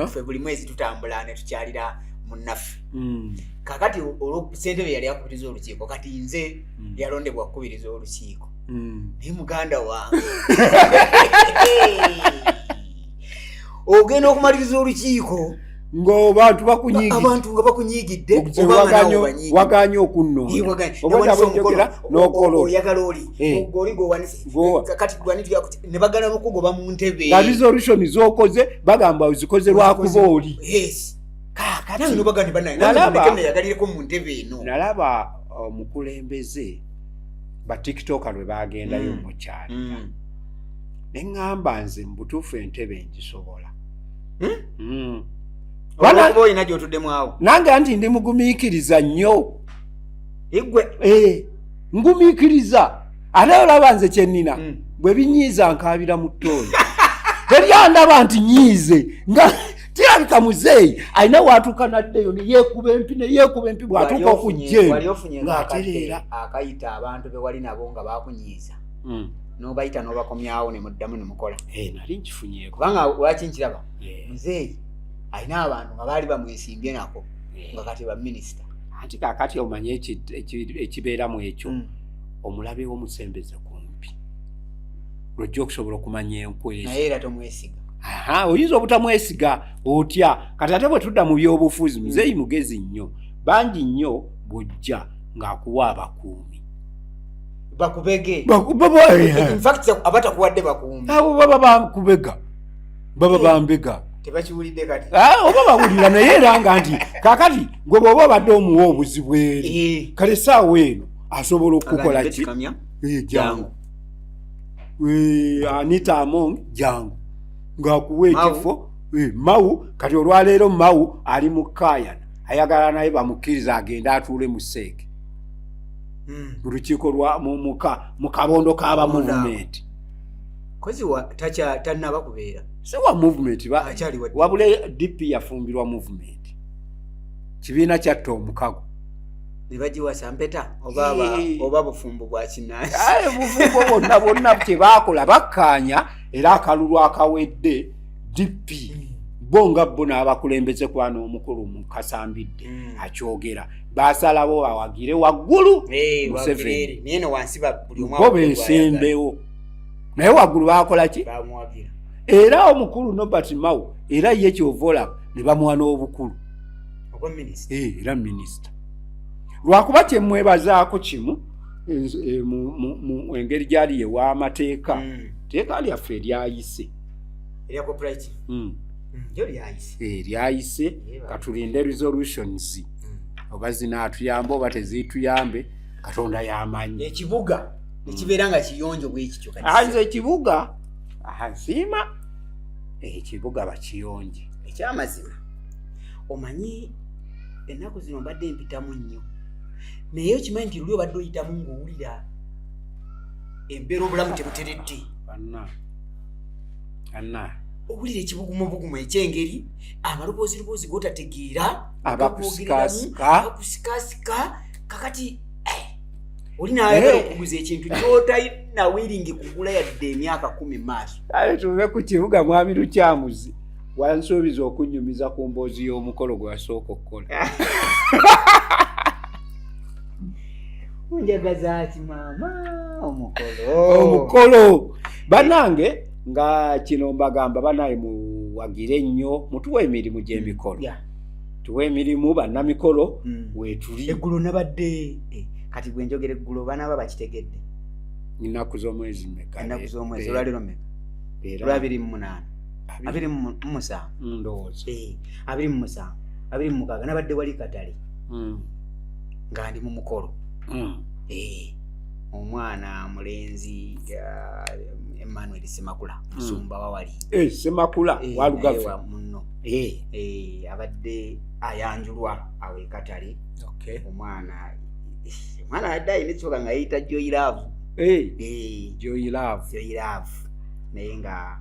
ffe buli mwezi tutambula ne tukyalira munnaffe kakati olwo ssentebe yali akubiriza olukiiko kati nze yalondebwa kukubiriza olukiiko naye muganda wange ogenda okumaliriza olukiiko ng'abantu bakunyiigidde abantu nga bakunyiigidde waganye okunnoonya oyagala oli oli gwewanise kati ne bagala n'okugoba mu ntebe nga resolution z'okoze bagamba ozikoze lwakuba oli nalaba omukulembeze batikitoka lwe bagendayo mukyalira ne ŋŋamba nze mu butuufu entebe ngisobola olina gy'otuddemu awo nange nti ndi mugumiikiriza nnyo ngumiikiriza ate olaba nze kyennina bwe binyiiza nkaabira mu ttooyi teryandaba nti nyiize nga tirabika muzeeyi alina waatuuka naddeyo neyeekuba empi bw'atuuka okujja ng'atereera akayita abantu be wali nabo nga baakunyiiza n'obayita n'obakomyawo ne muddamu ne mukola nali nkifunyeeko kubanga lwaki nkiraba muzeeyi alina abantu nga baali bamwesimbye nako nga kati baminisita anti kakati omanye ekibeeramu ekyo omulabe w'omusembeze kumpi lwojja okusobola okumanya enkwezi naye era tomwesiga oyinza obutamwesiga otya kati ate bwe tudda mu byobufuzi muzeeyi mugezi nnyo bangi nnyo bw'ojja ng'akuwa abakuumi bakubege in fact abatakuwadde bakuumi abo baba bakubega baba bambega tebakiwulidde kati oba bawulira naye era nga nti kaakati gwe bw'oba obadde omuwa obuzibu eri kale essaawa eno asobola okukola ki jangu Anita Among jangu ng'akuwa ekifo Mawu kati olwaleero Mawu ali mu Kayana ayagala naye bamukkiriza agende atuule mu Seeke mu lukiiko lwa mu kabondo k'aba movement kozi tannaba kubeera sewa movement wabula DP yafumbirwa movement kibiina kyatta omukago ne bagiwasa mpeta oba bufumbo bwa kinnaasi bufumbo bonna kye baakola bakkaanya era akalulu akawedde DP bonga bo n'abakulembeze kwana omukulu mu Kasambidde akyogera baasalawo bawagire waggulu Museveni neno wansi buli omwe bo beesembewo naye waggulu baakola ki bamuwagira era omukulu Nobert Mao era ye kyovola ne bamuwa n'obukulu era minisita lwakuba kyemwebazaako kimu mu engeri gyali ew'amateeka teeka lyaffe eryayise eryayise katulinde resolutions oba zinaatuyambe oba teziituyambe Katonda y'amanyi ekibuga nekibeera nga kiyonjo bwekityo nze ekibuga nsiima ekibuga bakiyonje ekyamazima omanyi ennaku zino mbadde mpitamu nnyo naye okimanyi nti luli obadde oyitamu ng'owulira embeera obulamu tebuteredde anna owulira ekibugumubugumu ekyengeri amaloboozi gotategeera abakusikasika kakati oli naayagala okuguza ekintu kyotalina wiringi kugula yadde emyaka 10 maaso tuve ku kibuga mwami Lukyamuzi wansuubiza okunyumiza ku mboozi y'omukolo gwe wasooka okukola unjagaza ki maama omukolo bannange nga kino mbagamba banaye muwagire nnyo mutuwe emirimu gy'emikolo tuwe emirimu bannamikolo weetuli eggulo nabadde kati bwe njogera eggulo banaaba bakitegedde ennaku z'omwezi mmeka ennaku z'omwezi olwaliro mmeka olwa 27 ndowooza 27 26 nabadde wali Katale nga ndi mu mukolo omwana mulenzi Emmanuel Semakula musumba wawali Semakula walugavu munno abadde ayanjulwa awe Katale omwana yadde ayina ekyoka nga yeyita Joy Love naye nga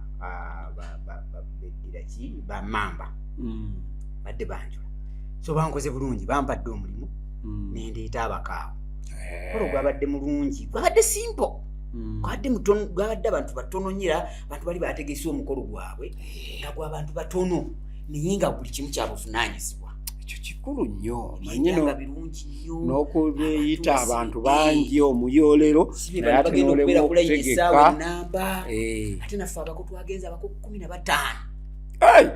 beddira ki bamamba badde banjula so bankoze bulungi bampadde omulimu nendeeta abakaawo kolo gwabadde mulungi gwabadde simple gwabadde abantu batono nyira abantu bali bategese omukolo gwabwe nga gw'abantu batono naye nga buli kimu kyabuvunaanyizibwa ekyo kikulu nnyo n'okubeyita abantu bangi omuyolero bagenda okubeera kulayini essaawa ennamba ate naffe abako twagenza abako 15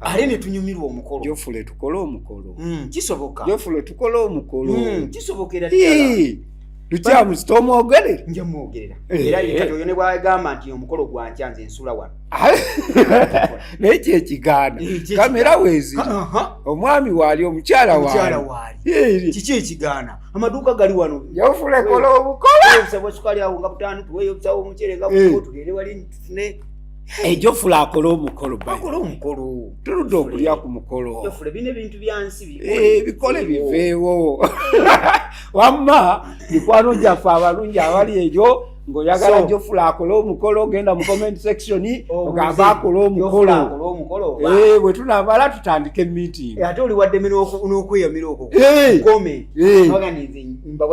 ate ne tunyumirwa omukolo Jofule tukole omukolo kisoboka Jofule tukole omukolo kisobokera Lukyamuzi tomwogerera nja mwogerera era kati oyo ne bwagamba nti omukolo gwankyanze ensula wano naye kyekigaana kamera weezi omwami waali omukyala waali kiki ekigaana amaduuka gali wano Jofule kola omukolo obusabwa sukali awo nga butaano tuweeyo obusawo omukyere nga buko tugende wali tufune Jofule akola omukolo akola omukolo tuludde okulya ku mukolo Jofule bino ebintu byansi bikole biveewo wamma mikwano gyaffe abalungi abali ejo ng'oyagala Jofule akola omukolo genda mu comment section ogamba akola omukolo bwe tunamala tutandike meeting ate oli wadde n'okweyamira okwo comment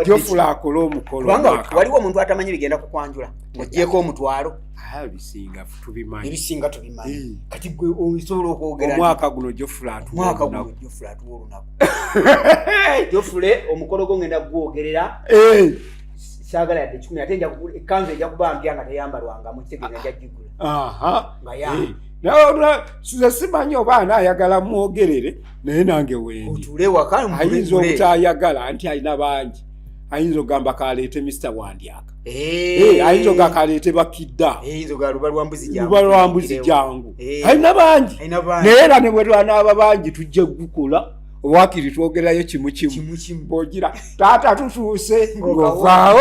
Jofule akola omukolo waliwo omuntu atamanyi ligenda kukwanjula ng'oggyeko omutwalo ebisinga tubimanyi kati gwe osobola okwogera omwaka guno Jofule atuwa olunaku Jofule omukolo gwo ngenda kugwogerera sagala yadde 10 ate nja kugula ekanzu ejja kuba mpya nga teyambalwanga mu kitegeeza nja gigula nga yange naye suze simanyi oba anaayagala mwogerere naye nange wendi otule waka ayinza obutaayagala nti alina bangi ayinza ogamba kaleete Mr. Wandyaka ayinza ogakaleete Bakidda luba lwa mbuzi jangu alina bangi naye era ne bwe twanaaba bangi tujja gukola wakiri twogerayo kimu bogira taata tutuuse ng'ovaawo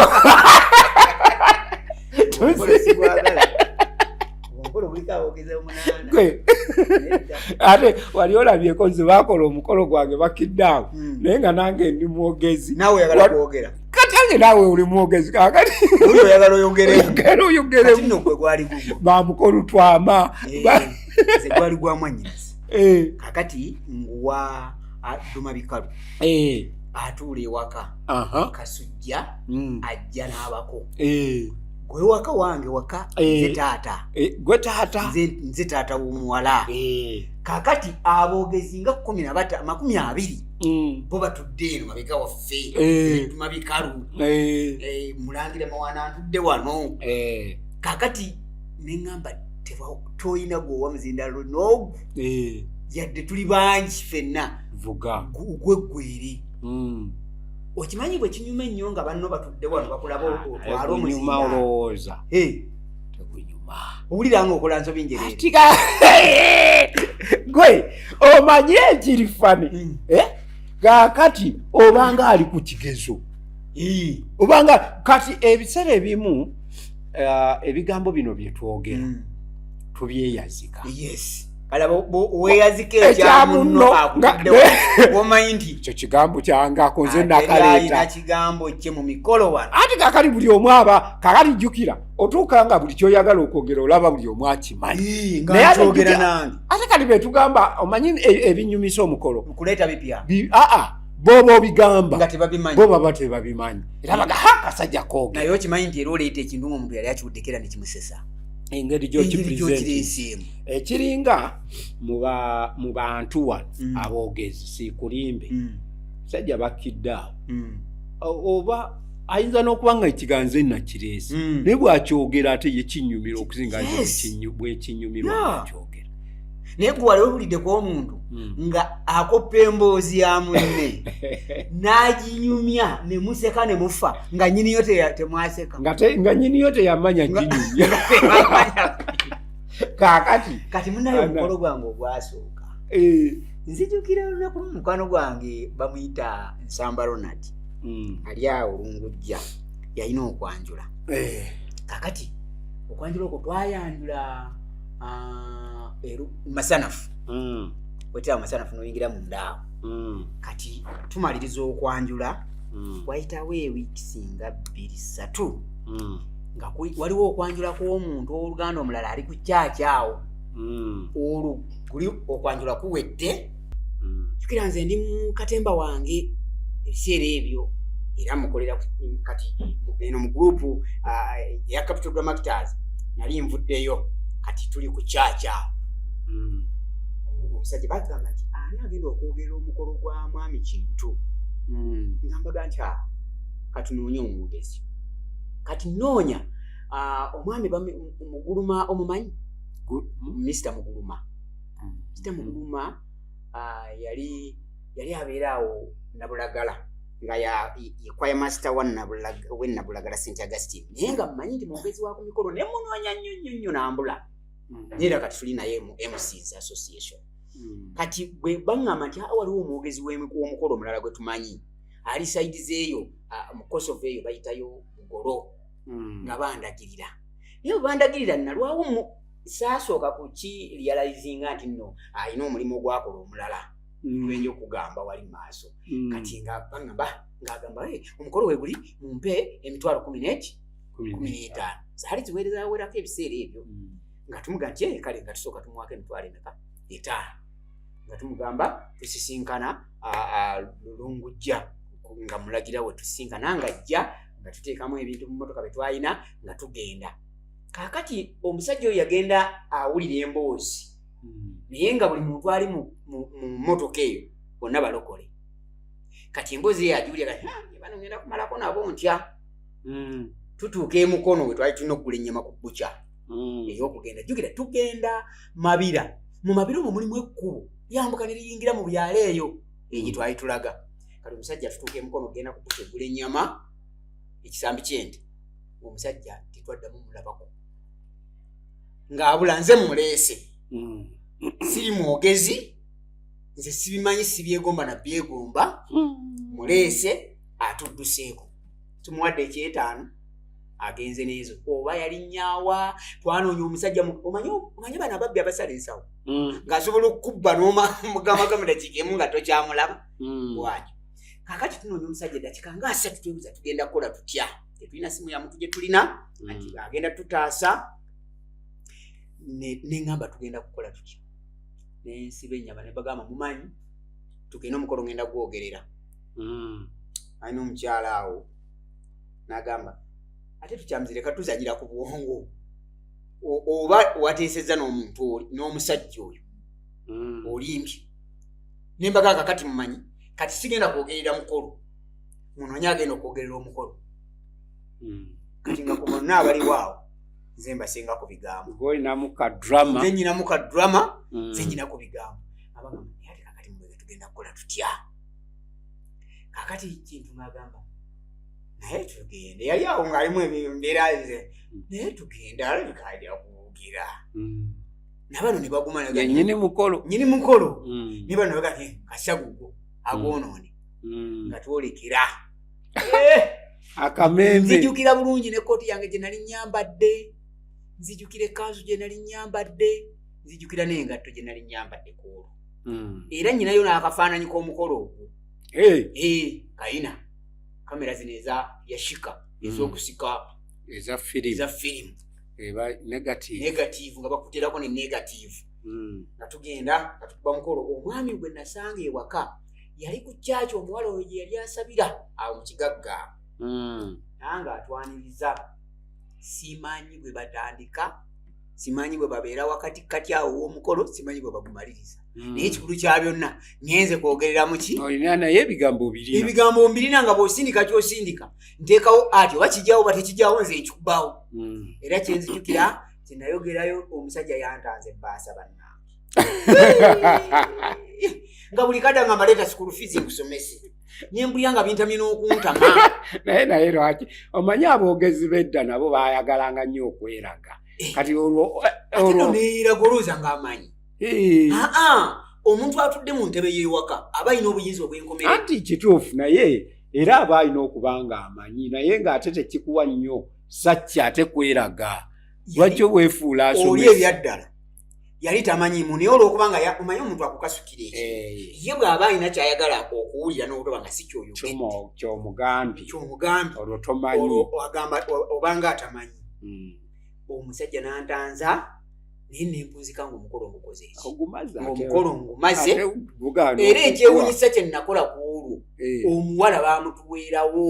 ate wali olabyeko nze baakola omukolo gwange Bakidda naye nga nange ndi mwogezi nawe oyagala kwogera kati ate naawe uli mwogezi kakati oyagala oyogeremu kati nno gwe gwali gugwo bamukolu twama ze gwali gwamwanyinazi kakati nguwa Duma Bikalu atuula ewaka Kasujja ajja n'abako gwe waka wange waka nze taata gwe taata nze taata w'omuwala kakati aboogezi nga 20 bo batudde eno mabega waffe Duma Bikalu Mulangira Mawana atudde wano kakati neŋŋamba toyina gwe Muzindalo n'ogwo yadde tuli bangi ffenna vuga gweggwere okimanyi bwe kinyuma ennyo nga banno batudde wano bakulaba otwala omuzinda olowooza tegunyuma owulira nga okola nsobi njereere gwe omanyi ekiri fani kaakati obanga ali ku kigezo obanga kati ebiseera ebimu ebigambo bino bye twogera tubyeyazika weyazika ekyamunno omanyi nti ekyo kigambo kyangako nze nakaleeta kigambo kye mu mikolo wano ate kakali buli omu aba kakali jjukira otuuka nga buli kyoyagala okwogera olaba buli omu akimanyi nayeogera nange ate kali betugamba omanyi ebinyumisa omukolo kuleeta bipya boba obigamba nga tebabimanyi bo baba tebabimanyi era baga kasajja koogera naye okimanyi nti era oleeta ekintu ng'omuntu yali akiwuddekera ne kimusesa engeri gy'okipresenti ekiringa mu bantu wano aboogezi sikulimbe sajja Bakidda oba ayinza n'okuba nga ekiganza nakireese naye bwakyogera ate ye kinyumira okusinga bwekinyumira bwakyogera naye gwe wali owuliddeko omuntu nga akoppa emboozi ya munne n'aginyumya ne museka ne mufa nga nnyiniyo temwaseka nga nnyiniyo teyamanya ginyumya kati munaye omukolo gwange ogwasooka nzijukira olunaku mukwano gwange bamuyita Nsamba Ronald ali awo Olungujja yalina okwanjula kakati okwanjula okwo twayanjula masanafu wetera masanafu noyingira mu ndaawo kati tumaliriza okwanjula wayitawo ewiikisi nga 2-3 nga waliwo okwanjula kw'omuntu ow'oluganda omulala ali ku kyaki awo olwo guli okwanjula kuwedde jukira nze ndi mu katemba wange ebiseera ebyo era mukolera kati eno mu gurupu eya Capital Grammactors nali nvuddeyo kati tuli ku kyaki awo omusajja bagamba nti ani agenda okwogera omukolo gwa mwami Kintu ngambaga nti kati noonya omwogezi kati noonya omwami Muguluma omumanyi Mr. Muguluma yali abeera awo Nabulagala nga ye choir master wa Nabulagala St. Augustine naye nga mmanyi nti mwogezi wa ku mikolo ne munoonya nnyo nambula era kati tuli naye mu MCs Association kati bwe baŋŋamba nti waliwo omwogezi w'omukolo omulala gwe tumanyi ali saidi zeeyo mu Kosovo eyo bayitayo Bugolo nga bandagirira naye bandagirira nalwawo saasooka ku realizinga nti nno alina omulimu ogwakola omulala lwenja okugamba wali maaso kati nga baŋŋamba ng'agamba omukolo we guli mumpe emitwalo 15 zaali ziweerako ebiseera ebyo nga tumuga nti kale nga tusooka tumuwako emitwalo 5 nga tumugamba tusisinkana Lungujja nga mulagira we tusisinkana nga ajja nga tuteekamu ebintu mu mmotoka bye twalina nga tugenda kaakati omusajja oyo yagenda awulira emboozi naye nga buli muntu ali mu mmotoka eyo bonna balokole kati emboozi eyo agiwulira bano ngenda kumalako nabo ntya tutuuka emukono we twali tulina okugula ennyama ku bbuca ey'okugenda jjukira tugenda Mabira. Mu Mabira omwo mulimu ekkubo lyambuka ne liyingira mu byalo eyo egyo twali tulaga. Kati omusajja tutuuka emukono ogenda ku bbuca ogula ennyama ekisambi ky'ente. Omusajja tetwaddamu mulabako ng'abula nze muleese siri mwogezi nze sibimanyi sibyegomba na byegomba muleese atudduseeko tumuwadde ekyetaano agenze n'ezo oba yali nyaawa twanoonya omusajja omanyi bano ababbi abasala ensawo ng'asobola okukubba n'omugamaga mu dakiika emu nga tokyamulaba bwatyo. Kaakati tunoonya omusajja eddakiika nga 3 twebuuza tugenda kukola tutya tetulina simu ya muntu gye tulina nti agenda tutaasa ne ngamba tugenda kukola tutya nensiba ennyama ne bagamba mumanyi tugenda omukolo ngenda gwogerera. Alina omukyala awo n'agamba ate tukyamuzireka tuzagira ku bwongo oba wateesezza n'omuntu n'omusajja oyo olimbye nembaganga kati mumanyi kati sigenda kwogerera mukolo munonya agenda okwogerera omukolo kati nga ku bonna abaliwo awo nze mbasinga ku bigambo ng'olinamu ka drama nze nyinamu ka drama nze nyina ku bigambo abagamba ate kakati mubega tugenda kukola tutya kakati kintu n'agamba naye tugende yali awo ng'alimu embeera ze naye tugenda alabikaajja kuwugira nabano ne baguma nyini mukolo ne bano ne baga kashagugo agoonoone nga twolekera akamembe nzijukira bulungi ne kooti yange gye nali nyambadde nzijukira ekkanzu gye nali nyambadde nzijukira n'engatto gye nali nyambadde kuolwo era nyinayo n'akafaananyi k'omukolo ogwo kayina kamera zino eza yashika ez'okusika eza firimu eba negative nga bakuterako ne negative nga tugenda nga tukuba mukolo. Omwami gwe nasanga ewaka yali ku kyaki omuwala oyo gye yali asabira awo mu kigagga nange atwaniriza simanyi bwe batandika simanyi bwe babeera wakati kati awo w'omukolo simanyi bwe bagumaliriza naye ekikulu kya byonna ngenze kwogerera muki olina naye ebigambo mbirina nga bw'osindika ky'osindika nteekawo ati oba kijjawo oba tekijjawo nze nkikubbaawo era kyenzijukira kyenayogerayo omusajja yantanze ebbaasa bannange nga buli kadda nga maleeta school fees nkusomese nyembulya nga bintamye n'okuntama naye lwaki omanyi aboogezi b'edda nabo baayagalanga nnyo okweraga kati olwo neeraga olowooza ng'amanyi omuntu atudde mu ntebe y'ewaka aba alina obuyinza obw'enkomere anti kituufu naye era aba alina okuba ng'amanyi naye ng'ate tekikuwa nnyo sakya ate kweraga lwaki obwefuula asomesa oli ebyaddala yali tamanyimu naye olw'okuba nga omanyi omuntu akukasukira eki ye bw'aba alina kyayagala okuwulira n'okutoba nga si kyomugambi olwo tomanyi obanga atamanyi omusajja n'antanza naye nempunzika ng'omukolo ngukoze eki omukolo ngumaze era ekyewunyisa kye nakola ku olwo omuwala baamutuweerawo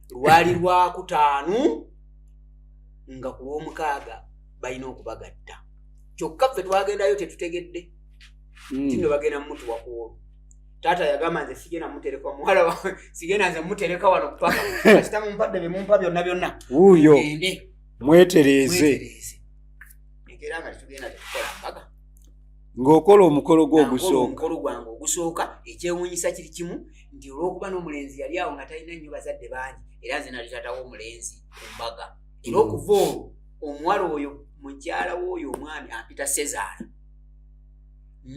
lwali lwakutaano nga ku lw'omukaaga balina okubagatta kyokka ffe twagendayo tetutegedde tino bagenda mumutuwa ku olwo taata yagamba nze sigenda mutereka omuwala sigenda nze mutereka wano kupaka kasita mumpadde bemumpa byonna wuuyo mwetereeze era nga tetugenda tetukola mbaga ng'okola omukolo omukolo gwange ogusooka ekyewuunyisa kiri kimu nti olw'okuba n'omulenzi yali awo nga talina nnyo bazadde bangi era nze nali taata w'omulenzi ku mbaga era okuva olwo omuwala oyo mukyala w'oyo omwami ampita Sezaala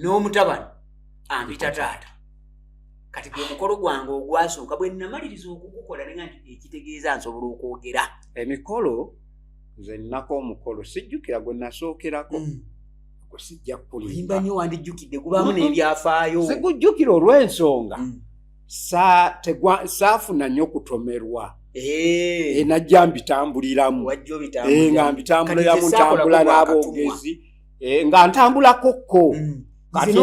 n'omutabani ampita taata kati gwe mukolo gwange ogwasooka bwe namaliriza okugukola nenga nti ekitegeeza nsobola okwogera emikolo nze nnako omukolo sijjukira gwe nasookerako gwe sijja kulimba nnyo wandijjukidde gubaamu n'ebyafaayo sigujjukira olw'ensonga saafuna nnyo kutomerwa najja mbitambuliramu nga mbitambuliramu ntambula n'aboogezi nga ntambulakokko kati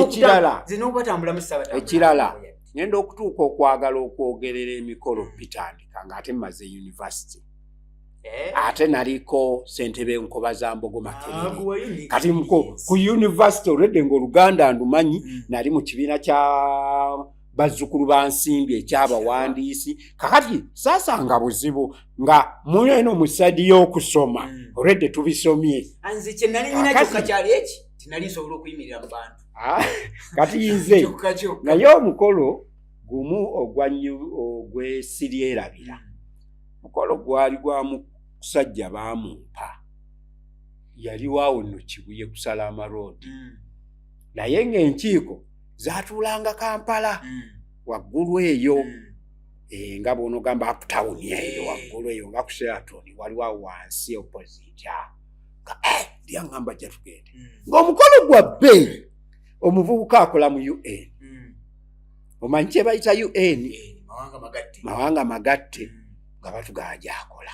ekirala ngenda okutuuka okwagala okwogerera emikolo bitandika ng'ate mmaze yunivasite ate naliko ssentebe enkoba za Mbogo Makerere kati ku yunivasite olwedde ng'Oluganda ndumanyi nali mu kibiina kya bazzukulu bansimbi ekyabawandiisi kakati saasanga buzibu nga muleno mu sadi y'okusoma olwedde tubisomye anze kye nali nyina kyokka kyali eki tinali nsobola okuyimirira mu bantu kati nze naye omukolo gumu ogwesiryerabira mukolo gwali gwa musajja baamumpa yali waawo nno Kibuye kusala amaroodi naye ng'enkiiko zaatuulanga Kampala waggulu eyo nga bw'onogamba uptown eyo waggulu eyo nga ku Sheraton waliwo wansi opposite nga lyaŋŋamba jja tugende ng'omukolo gwa bbeeyi omuvubuka akola mu UN omanyi kye bayita UN mawanga magatte nga batugaba gy'akola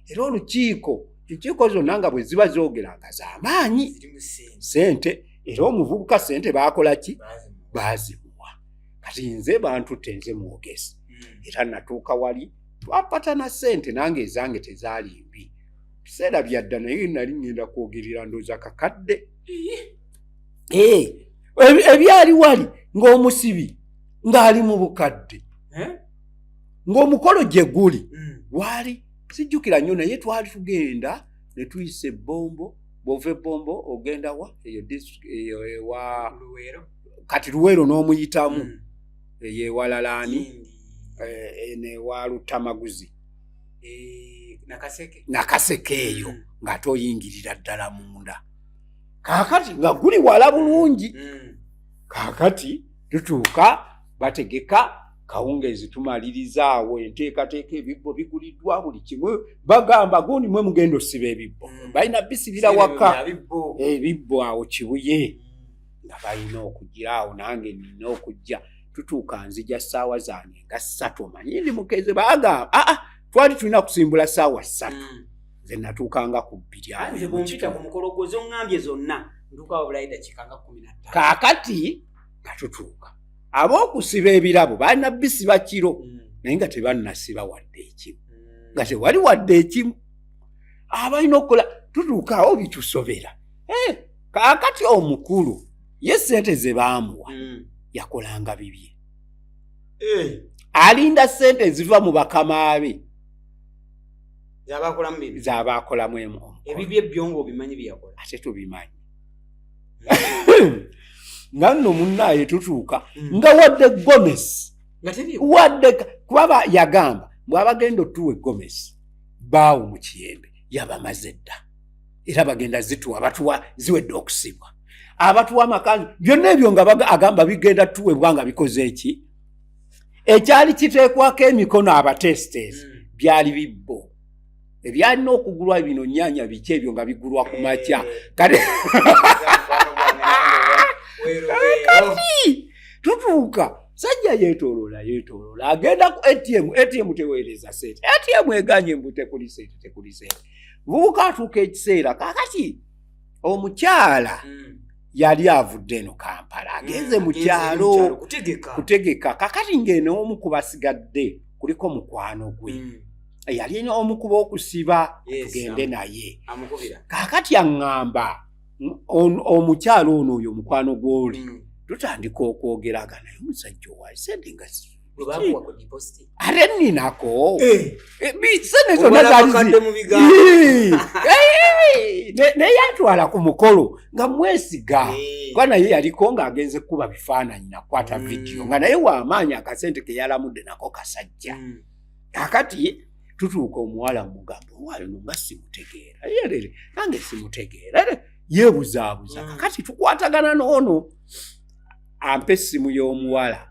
era olukiiko enkiiko zonna nga bwe ziba zoogeranga z'amaanyi sente era omuvubuka sente baakola ki baazimuwa kati nze bantutte nze mwogezi era natuuka wali twapatana sente nange ezange tezaali mbi biseera byadda naye nali ngenda kwogerera ndooza kakadde ebyali wali ng'omusibi ng'ali mu bukadde ng'omukolo gye guli wali sijjukira nnyo naye twali tugenda ne tuyisa ebbombo bw'ova ebbombo ogenda wa eyo ewa kati Luweero n'omuyitamu eyo ewalalaani newa Lutamaguzi Nakaseke eyo ng'ate oyingirira ddala munda kaakati nga guli wala bulungi kaakati tutuuka bategeka kawungeezi tumaliriza enteekateeka ebibbo biguliddwa buli kimu bagamba gundi mwe mugenda osiba ebibbo balina bisibira waka ebibbo awo Kibuye nga balina okugira awo nange nina okujja tutuuka nzija ssaawa zange nga 3 omanyi ndi mukeze bagamba twali tulina kusimbula ssaawa 3 nze natuukanga ku 2 ku mukolo gwoze oŋŋambye zonna nduukawo bulayi dakiika nga 15 kaakati nga tutuuka ab'okusiba ebirabo balina bisiba kiro naye nga tebannasiba wadde ekimu nga tewali wadde ekimu abalina okukola tutuukaawo bitusobera kaakati omukulu ye sente ze baamuwa yakolanga bibye alinda sente eziva mu bakama be zabaakolamu ebibye ebyongo obimanyi byeyakola ate tubimanyi nga nno munnaaye tutuuka nga wadde Gomesi wadde kuba yagamba bw'abagenda otuwa Gomesi baawo mu Kiyembe yabamaze dda era bagenda zituwa abatuwa ziwedde okusibwa abatuwa amakanzu byonna ebyo nga agamba bigenda tuwebwa nga bikoze eki ekyali kiteekwako emikono abatesitesi byali bibbo ebyalina okugulwa bino nnyanya biki ebyo nga bigulwa ku makya kati tutuuka sajja yeetooloola agenda ku ATM teweereza sente ATM eganye mbu tekuli sente vubuka atuuka ekiseera kakati omukyala yali avudde eno Kampala agenze mu kyalo kutegeka kakati ng'eno omu ku basigadde kuliko mukwano gwe yali omukuba okusiba tugende naye kakati aŋŋamba omukyalo ono oyo mukwano gw'oli tutandika okwogeragana naye omusajja owaali sente nga ate nninako sente zonna naye yantwala ku mukolo nga mwesiga kuba naye yaliko ng'agenze kuba bifaananyi nakwata vidiyo nga naye w'amaanyi akasente ke yalamudde nako kasajja kakati tutuuka omuwala mugamba omuwala no nga simutegeera yerere nange simutegeera yeebuzaabuza kakati tukwatagana n'ono ampa essimu y'omuwala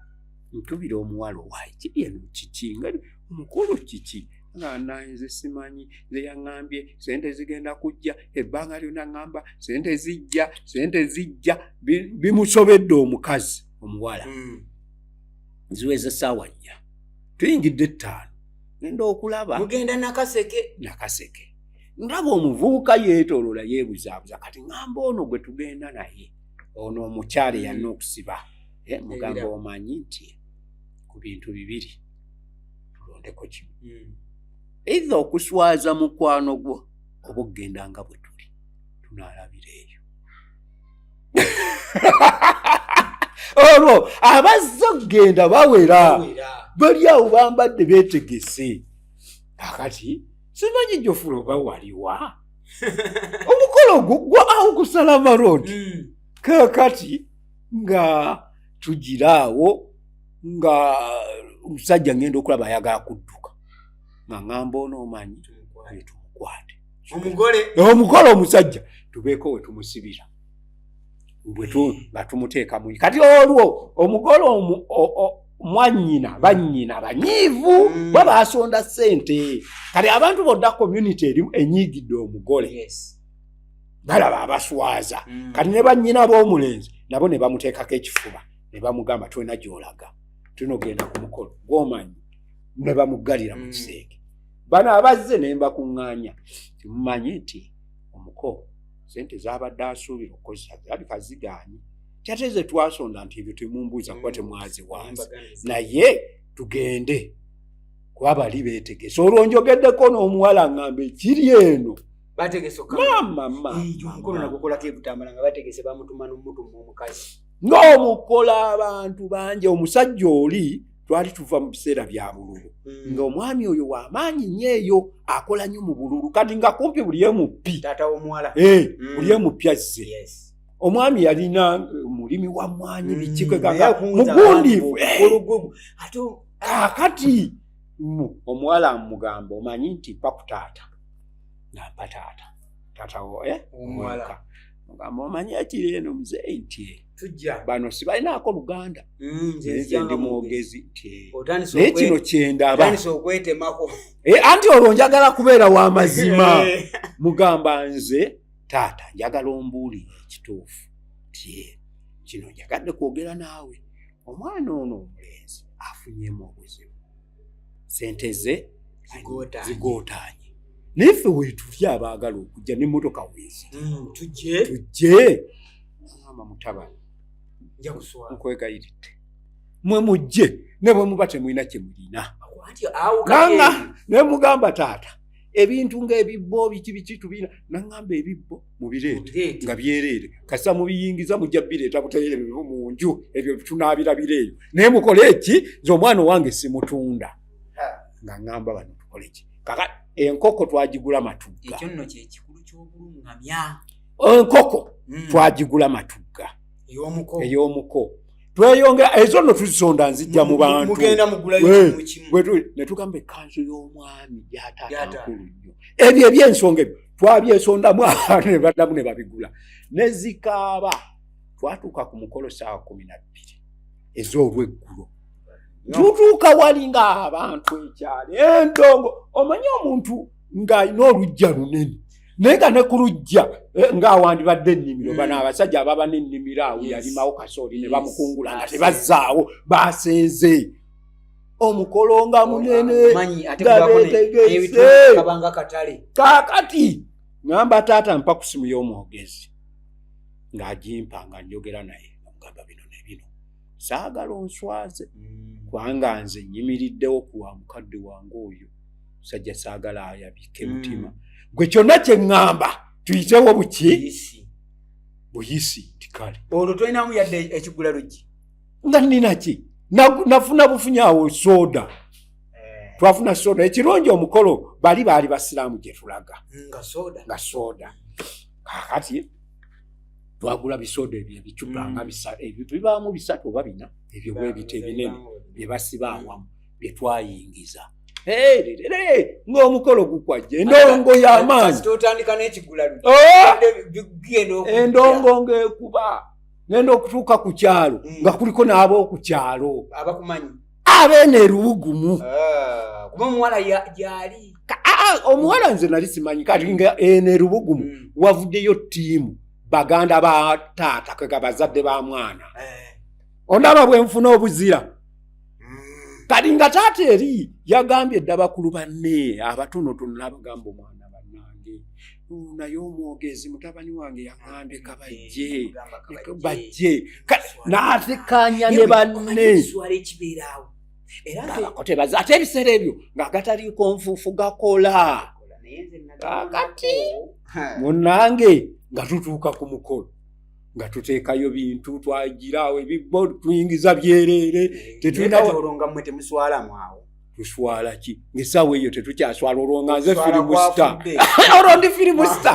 ntubira omuwala owaayi kiri eno kiki nga omukulu kiki nga nanze simanyi nze yaŋŋambye sente zigenda kujja ebbanga lyonna ŋŋamba sente zijja bimusobedde omukazi omuwala ziweze essaawa 4 tuyingidde 5 ngenda okulaba mugenda Nakaseke ndaba omuvubuka yeetooloola yeebuzaabuza kati ŋŋamba ono gwe tugenda naye ono omukyala yalina okusiba mugamba omanyi nti ku bintu bibiri tulondeko kimu eitha okuswaza mukwano gwo oba okugenda nga bwe tuli tunaalabira eyo olwo abazza okugenda bawera bali awo bambadde beetegese. Kakati simanyi Jofula oba waliwa omukolo gugwa awo ku Salama Road. Kakati nga tugiraawo nga omusajja ngenda okulaba ayagala kudduka nga ngamba onoomanyi tumukwate omugole omusajja tubeeko we tumusibira nga tumuteeka mu kati olwo omugole mwannyina bannyina banyiivu babaasonda ssente kati abantu bodda community erimu enyiigidde omugole balaba abaswaza kati ne bannyina b'omulenzi nabo ne bamuteekako ekifuba ne bamugamba twena gy'olaga tunogenda ku mukolo gw'omanyi ne bamuggalira mu kisenge. Bano abazze ne mbakuŋŋaanya timumanyi nti omukolo sente z'abadde asuubira okukozesa zalabika zigaanye kyate ze twasonda nti ebyo temumbuuza kuba temwaze wansi naye tugende kuba bali beetegese. Olwo njogeddeko n'omuwala ŋŋamba ekiri eno ng'omukola abantu bangi. Omusajja oli twali tuva mu biseera bya bululu ng'omwami oyo w'amaanyi nnyo eyo akola nnyo mu bululu kati nga kumpi buli emuppi buli emuppi azze. Omwami yalina mulimi wa mmwanyi bikikwekaka mugundiivu kakati omuwala mugamba omanyi nti mpa ku taata nampa taata wo omwala mugamba omanyi akiri eno muzeeyi nti bano sibalinaako Luganda nze ndi mwogezi nti naye kino kyendaba anti olwo njagala kubeera w'amazima. Mugamba nze taata njagala ombuulire ekituufu nti kino njagadde kwogera naawe omwana ono omulenzi afunyemu obuzibu sente ze zigootaanye naye ffe weetuli abaagala okujja n'emmotoka weeziri tujje ama mutabani nkwegayiridde mwe mujje ne bwe muba temulina kye mulina nanga ne mugamba taata ebintu ng'ebibbo biki tubina naŋŋamba ebibbo mubireete nga byereere kasa mubiyingiza mujja bireeta buteere bivu mu nju ebyo tunaabirabira eyo naye mukole eki nze omwana owange simutunda nga ŋŋamba bano tukole ki kaka enkoko twagigula matugga ekyo nno kye kikulu ky'obulungamya enkoko twagigula matugga ey'omuko tweyongera ezo nno tuzisonda nzijja mu bantu ne tugamba ekkanzu y'omwami gyataata nkulu nnyo ebyo ebyensonga ebyo twabyesondamu abantu ne baddamu ne babigula ne zikaaba. Twatuuka ku mukolo ssaawa 12 ez'olweggulo tutuuka wali ng'abantu ekyali endongo omanyi omuntu ng'alina olujja lunene naye nga ne ku lujja ng'awandibadde ennimiro bano abasajja ababa n'ennimiro awo yalimawo kasooli ne bamukungula nga tebazzaawo basenze omukolo nga munene nga beetegese. Kaakati ŋŋamba taata mpa ku simu y'omwogezi ng'agimpa nga njogera naye ngamba bino ne bino saagala onswaze kubanga nze nyimiriddewo ku wa mukadde wange oyo musajja saagala ayabike mutima gwe kyonna kye ŋŋamba tuyitewo buyisi tikale olwo tolinamu yadde ekigula luggi nga nnina ki nafuna bufunyaawo soda twafuna soda ekirungi omukolo baali basiraamu gye tulaga nga soda kakati twagula bisoda ebyo ebicupa nga ebyo bibaamu 3 oba 4 ebyo bwebite ebinene bye basiba awamu bye twayingiza ng'omukolo gukwajja endongo y'amaanyi endongo ng'ekuba ngenda okutuuka ku kyalo nga kuliko n'ab'oku kyalo abeene erubugumu omuwala nze nali simanyi kati nga ene erubugumu wavuddeyo ttiimu baganda ba taata kwega bazadde ba mwana ondaba bwe nfuna obuzira kati nga taata eri yagambye edda bakulu banne abatonotono n'abagamba omwana bannange naye omwogezi mutabani wange yagambye bajje n'atekanya ne banne bakotebaza ate ebiseera ebyo ng'agataliiko nfuufu gakola kakati munnange nga tutuuka ku mukolo nga tuteekayo bintu twagiraawo ebibbo tuyingiza byerere tetulina olonga mmwe temuswala mwawo tuswala ki ng'essaawa eyo tetukyaswala olwonga nze firimusita olwo ndi firimusita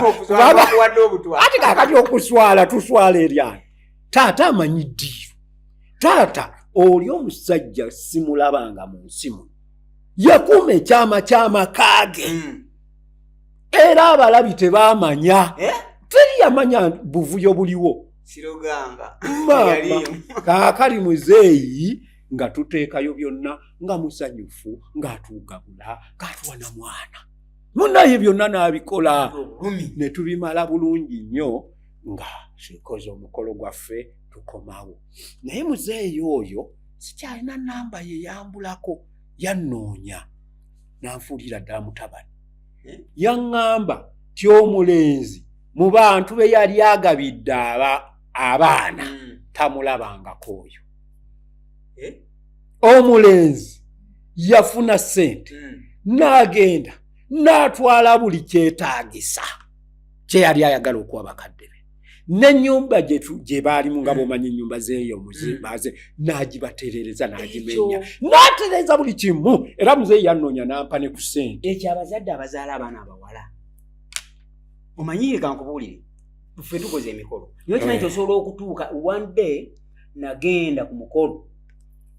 ati kaakati okuswala tuswala eryani taata amanyi ddiiro taata oli omusajja simulabanga mu nsi muno yakuuma ekyama ky'amakaage era abalabi tebaamanya teri yamanya buvuyo buliwo siroganga kaakali muzeeyi nga tuteekayo byonna nga musanyufu ng'atugabula ng'atuwana mwana munaye byonna n'abikola ne tubimala bulungi nnyo nga tukoze omukolo gwaffe tukomawo naye muzeeyi oyo sikyalina namba ye yambulako yannoonya n'anfuulira ddala mutabani yaŋŋamba ti omulenzi mu bantu be yali agabidde abaana tamulabangako oyo omulenzi yafuna ssente n'agenda n'atwala buli kyetaagisa kye yali ayagala okuwa bakadde be n'ennyumba gye baalimu nga bw'omanyi ennyumba z'eyo muzimbaze n'agibatereereza n'agimenya n'atereeza buli kimu era muzeeyi yannoonya n'ampa ne ku ssente ekyo abazadde abazaala abaana abawala omanyire kankubuulire ffe tukoze emikolo niyo kimanyi kyosobola okutuuka one day nagenda ku mukolo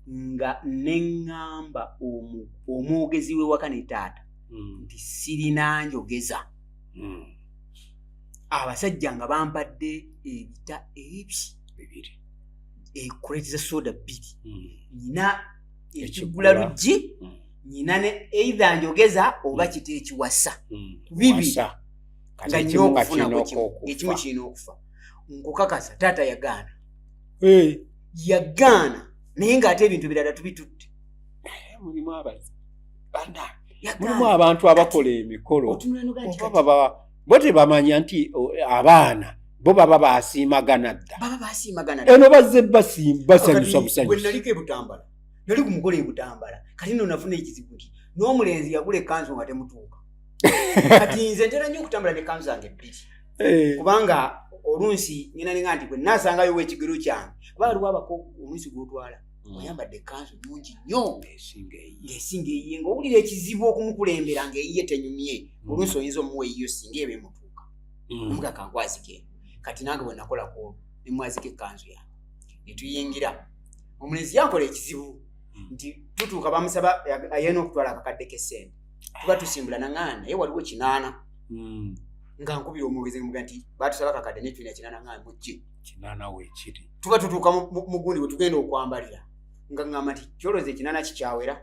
nga neŋŋamba omwogezi w'ewaka ne taata nti sirina njogeza abasajja nga bampadde ebita bibiri ekuleti za soda bbiri nyina ekigula luggi nyina ne either njogeza oba kite ekiwasa bibiri nga nnyo okufunako ekimu kirina okufa nkukakasa taata yagaana yagaana naye ng'ate ebintu birala tubitutte mulimu abantu abakola emikolo bo tebamanya nti abaana bo baba basiimagana dda eno bazze basanyusa busanyusa naliko ebutambala nali ku mukolo ebutambala kati nno nafuna ekizibu nti n'omulenzi yagula ekkanzu nga temutuuka kati nze ntera nnyo okutambula n'ekkanzu zange bbiri kubanga olunsi nyina ninga nti bwe naasangayo w'ekigero kyange kuba aliwo abako olunsi gw'otwala oyambadde ekkanzu nnungi nnyo ng'esinga eyiye ng'owulira ekizibu okumukulembera ng'eyiye tenyumye olunsi oyinza omuwa eyiyo singa eba emutuuka omuga kankwazika eno kati nange bwe nakolako olwo ne mwazika ekkanzu yange ne tuyingira omulenzi yankola ekizibu nti tutuuka bamusaba ayena okutwala akakadde k'essente tuba tusimbula naŋŋaana naye waliwo 8 nga nkubira omwogezi muga nti batusaba akakadde ne tulina 8 naŋŋaana mujje 8 weekiri tuba tutuuka mu gundi bwe tugenda okwambalira nga ŋŋamba nti kyoloze 8 kikyawera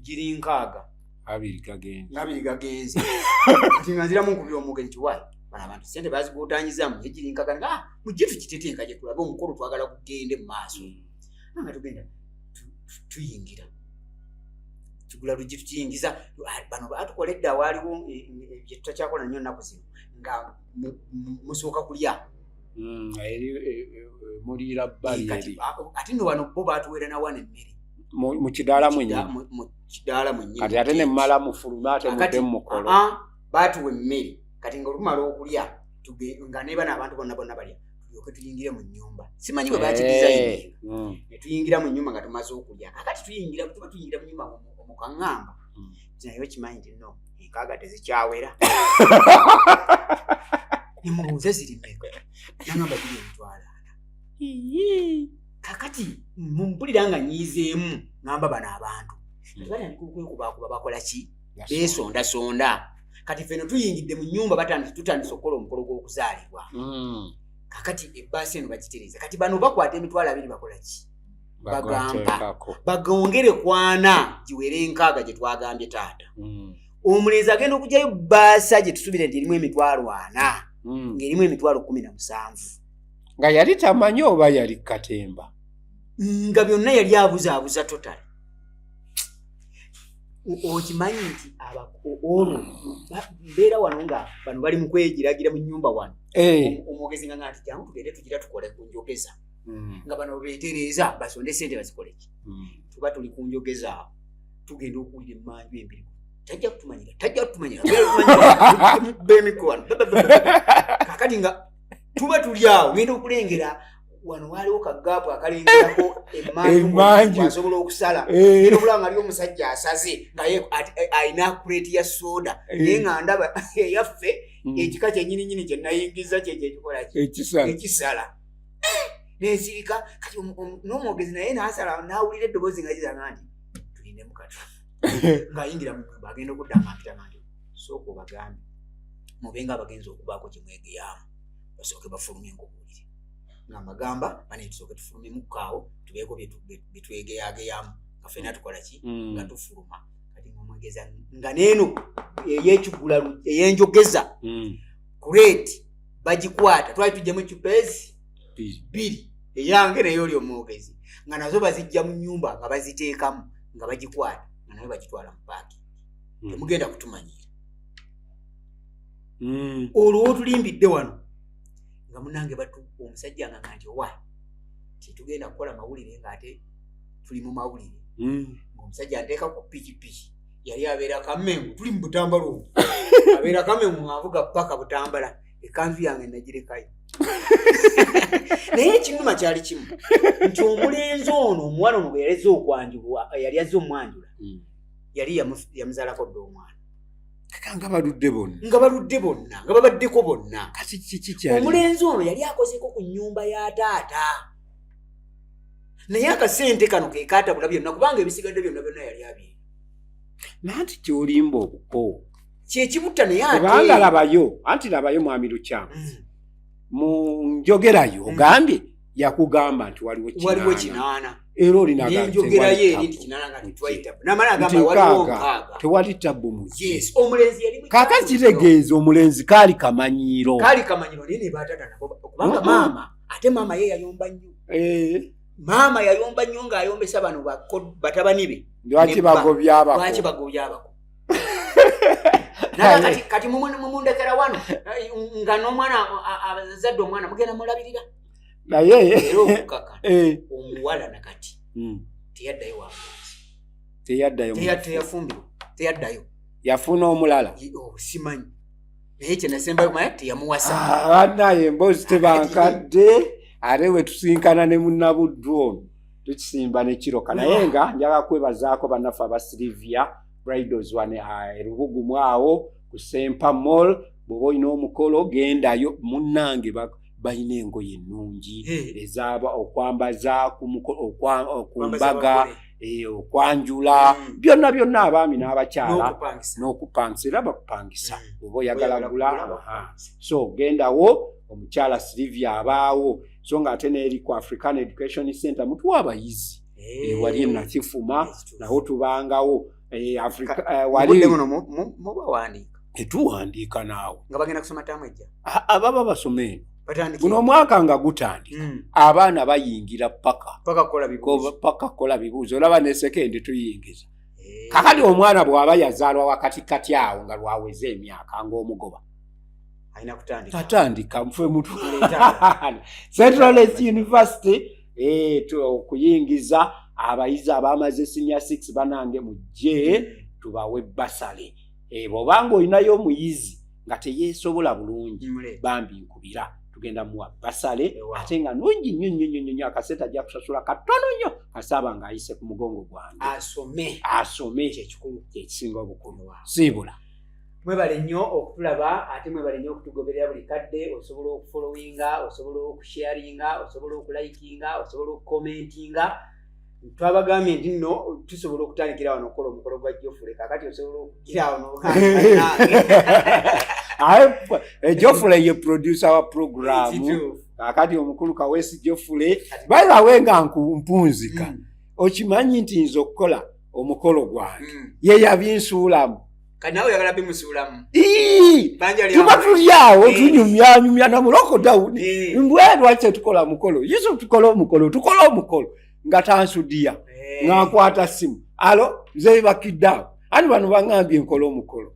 giri 6 abiri gagenze kati nga nziramu nkubira omwogezi nti wayi bano abantu sente baziguutanyizamu ye giri 6 mujje tukiteteeka gye tulabe omukolo twagala kugende mu maaso nga tugenda tuyingira tugula luggi tukiyingiza bano batukoledde awaaliwo bye tutakyakola nnyo nnaku zino nga musooka kulya muliira bbali eri ate nno bano bo baatuweera nawana emmere mu kidaala mwennyini kati ate ne mmala mufuluma ate mudde mu mukolo baatuwa emmere kati nga olumala okulya nga ne bano abantu bonna balya tulyoke tuyingire mu nnyumba simanyi bwe bakidizayini ne tuyingira mu nnyumba nga tumaze okulya kakati tuba tuyingira mu nnyumba mukaŋŋamba naye okimanyi nti no enkaaga tezikyawera nemubuuze ziri mmeka naŋŋamba ziri emitwalo 4 kakati mumpulira nga nyiizeemu ŋŋamba bano abantu batandika okwekubakuba bakola ki beesondasonda kati ffe no tuyingidde mu nnyumba tutandise okukola omukolo gw'okuzaalibwa kakati ebbaasi eno bagitereeza kati bano bakwata emitwalo 2 bakola ki bagamba bagongere ku 4 giwere enkaaga gye twagambye taata omulenzi agenda okugyayo bbaasa gye tusubire nti erimu emitwalo 4 ng'erimu emitwalo 17 nga yali tamanyi oba yali katemba nga byonna yali abuzaabuza totale okimanyi nti olwo mbeera wano nga bano bali mu kwegiragira mu nnyumba wano omwogezi nga nti jangu tugende tugira tukole ku njogeza nga bano beetereeza basonde sente bazikoleki tuba tuli ku njogeza awo tugenda okuwulira emmanju embiri tajja kutumanyira bemikono kakati nga tuba tuli awo ngenda okulengera wano waliwo kagaapu akalengerako emmanju asobola okusala ngenda okulaba nga ali omusajja asaze nga alina kureti ya soda naye nga ndaba eyaffe ekika kyenyininyini kyenayingiza kyekyekikolaki ekisala nesirika kati n'omwogezi naye nasala nawulira eddoboozi nga gizanga nti tulinde mukatu ng'ayingira mu nyumba agenda okuddamu apitanga nti sooka obagambe mubenga abagenzi okubaako kyemwegeyaamu basooke bafulumye ng'obuulire ng'amagamba bane tusooke tufulume mukaawo tubeeko byetwegeyageyamu nga ffenna tukola ki nga tufuluma kati ng'omwegeza nga neeno ey'ekigula ey'enjogeza kureti bagikwata twali tujjamu ecupeezi bbiri eyange naye oli omwogezi nga nazo bazijja mu nnyumba nga baziteekamu nga bagikwata nga nayo bagitwala mu paaki temugenda kutumanyiira olwo tulimbidde wano nga munange omusajja nga nti owa titugenda kukola mawulire ng'ate tuli mu mawulire ng'omusajja anteeka ku pikipiki yali abeera Kamengu tuli mu Butambala obwo abeera Kamengu ng'avuga paka Butambala ekanzu yange nagirekayo naye ekinnuma kyali kimu nti omulenzi ono omuwala ono bwe yaleze okwanjulwa yali azze omwanjula yali yamuzaalako dde omwana nga baludde bonna nga babaddeko bonna kati kiki kyali omulenzi ono yali akozeko ku nnyumba ya taata naye akasente kano ke kaatabula byonna kubanga ebisigadde byonna yali abye nanti kyolimba obuko kyekibutta naye ate kubanga labayo mwami Lukyanga mu njogerayo ogambye yakugamba nti waliwo kinaana era olinanjogerayo eri nti kinaana nga titwayita namala agamba waliwo nkaaga tewali tabbu mu yes omulenzi yali kaka kitegeeza omulenzi kaali kamanyiiro naye ne baatata nabo kubanga maama ate maama ye yayomba nnyo maama yayomba nnyo ng'ayombesa bano batabani be lwaki bagobya abako kati mumundekera wano nga n'omwana azadde omwana mugenda mulabirira naye era okukaka omuwala nakati teyaddayo teyafumbirwa teyaddayo yafuna omulala simanyi naye kyenasembayo kumanya teyamuwasa banaye emboozi tebankadde ate we tusinkana ne munnabuddu ono tukisimba nekiroka naye nga njaga kwebazaako bannaffe aba Silvia Bridals wane erubugumu awo ku Sempa Mall bw'oba olina omukolo gendayo munnange balina engoye ennungi ezaaba okwambaza ku mbaga okwanjula byonna abaami n'abakyala n'okupangisa era bakupangisa oba oyagala gula so gendawo omukyala Silvia abaawo so nga ate neeri ku African Education Center mutuwa abayizi wali nakifuma nawo tubangawo wali tuwandiika naawe nga bagenda kusoma tamu ejja ababa basomeni guno omwaka nga gutandika abaana bayingira paka kola bibuuzo olaba ne sekendi tuyingiza kakati omwana bw'aba yazaalwa wakatikati awo nga lwaweze emyaka ng'omugoba atandika mfe mutu Central University okuyingiza abayizi abamaze senior 6 banange mujje tubawe basale bw'obanga olinayo omuyizi nga teyeesobola bulungi bambi nkubira tugenda muwa basale ate nga nungi nnyo akasente ajja kusasula katono nnyo asaba ng'ayise ku mugongo gwange asome kyekikulu kyekisinga obukulu siibula mwebale nnyo okutulaba ate mwebale nnyo okutugoberera buli kadde osobola okufollowinga osobola okusharinga osobola okulayikinga osobola okukomentinga twabagambye nti nno tusobola okutandikira wano okukola omukolo gwa Geoffrey kakati osobola okugira wano Geoffrey ye producer wa programu kakati omukulu Kaweesi Geoffrey balawe nga mpunzika okimanyi nti nze okukola omukolo gwange ye yabinsuulamu kanawe yagala bimusuulamu tuba tulyawo tunyumyanyumya na muloko Dawudi mbwe lwaki tukola mukolo Yesu tukola omukolo nga tansudia ngakwata simu alo nze bakiddawo ani bano bangambye nkola omukolo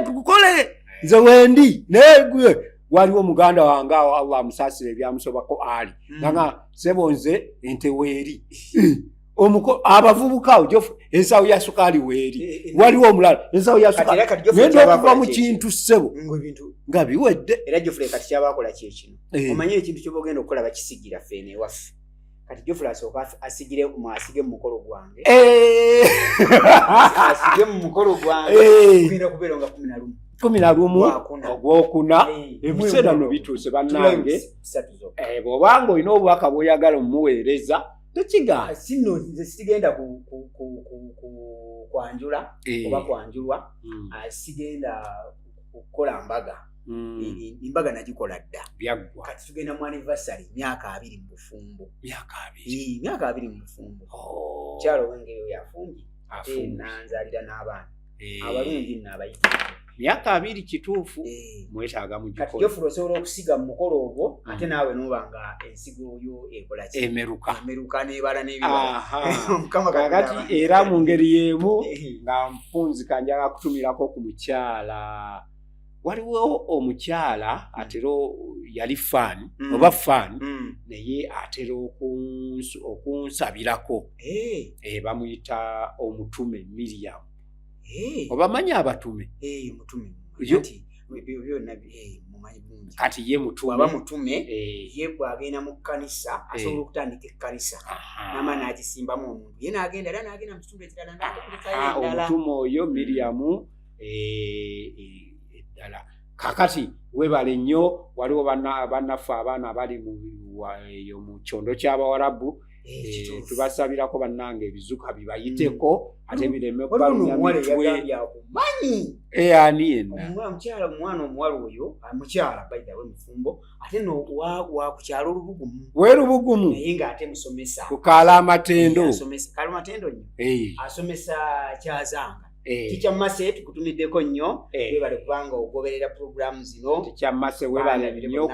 tukole nze wendi negwe waliwo muganda wange awo Allah amusaasire ebyamusobako ali nga sebonze ente weeri abavubuka ensawo ya sukaali weeri waliwo omulala ensawo ya sukaali ngenda okuva mu kintu ssebo nga biwedde era Geoffrey kati kyabakola kyekino omanye ekintu kyoba ogenda okukola bakisigira ffeene ewaffe kati Geoffrey asooka asige mu mukolo gwange asige mu mukolo gwange kugenda kubeera nga 11 ogwokuna ebiseera no bituuse bannange bw'obanga olina obubaka bw'oyagala omuweereza tokiga sino nze sigenda kwanjula oba kwanjulwa sigenda kukola mbaga imbaga nagikola dda kati tugenda mu anniversary myaka 2 mu bufumbo myaka 2 mu bufumbo kyalo wengeyo yafungi nanzalira n'abaana abalungi n'abayita myaka 2 kituufu mwetaaga mu gikola kati Geoffrey osobola okusiga mu mukolo ogwo ate naawe n'obanga ensigo yo ekola ki emeruka n'ebala n'ebibala kakati era mu ngeri y'emu nga mpunzika njagala kutumirako ku mukyala waliwo omukyala atera yali fan oba fan naye atera okunsabirako bamuyita omutume Miriam oba manya abatume mutume kati ye mutume aba mutume ye bwagenda mu kkanisa asobola okutandika ekkanisa nama n'agisimbamu omuntu ye n'agenda era n'agenda mu kitundu ekirala omutume oyo Miriam eddala kakati webale nnyo waliwo bannaffe abaana abali mu kyondo ky'Abawarabu tubasabirako bannange ebizuka bibayiteko ate bireme kubalumya mitwe ani yenna omwana omuwala oyo mukyala by the way mufumbo ate no wa kukyalo Lubugumu Lubugumu naye ng'ate musomesa ku Kaalamatendo Kaalamatendo nnyo asomesa Kyazanga Ticha Mase tukutumiddeko nnyo webale kubanga ogoberera program zino Ticha Mase webale nnyo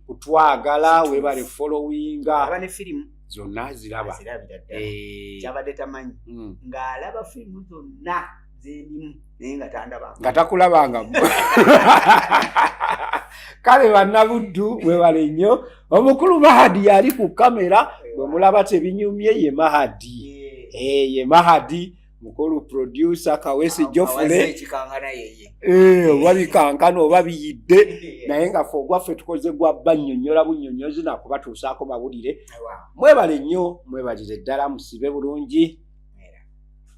kutwagala webale followinga abane film zonna ziraba kyabadde tamanyi ng'alaba firimu zonna z'erimu naye nga tandabanga nga takulabanga kale bannabuddu webale nnyo omukulu Mahadi yali ku kamera bwe mulaba tebinyumye ye Mahadi mukulu producer Kawesi Geoffrey oba bikankana oba biyidde naye nga fe ogwaffe tukoze gwa bannyonnyola bunnyonnyozi nakubatuusaako mawulire mwebale nnyo mwebalire ddala musibe bulungi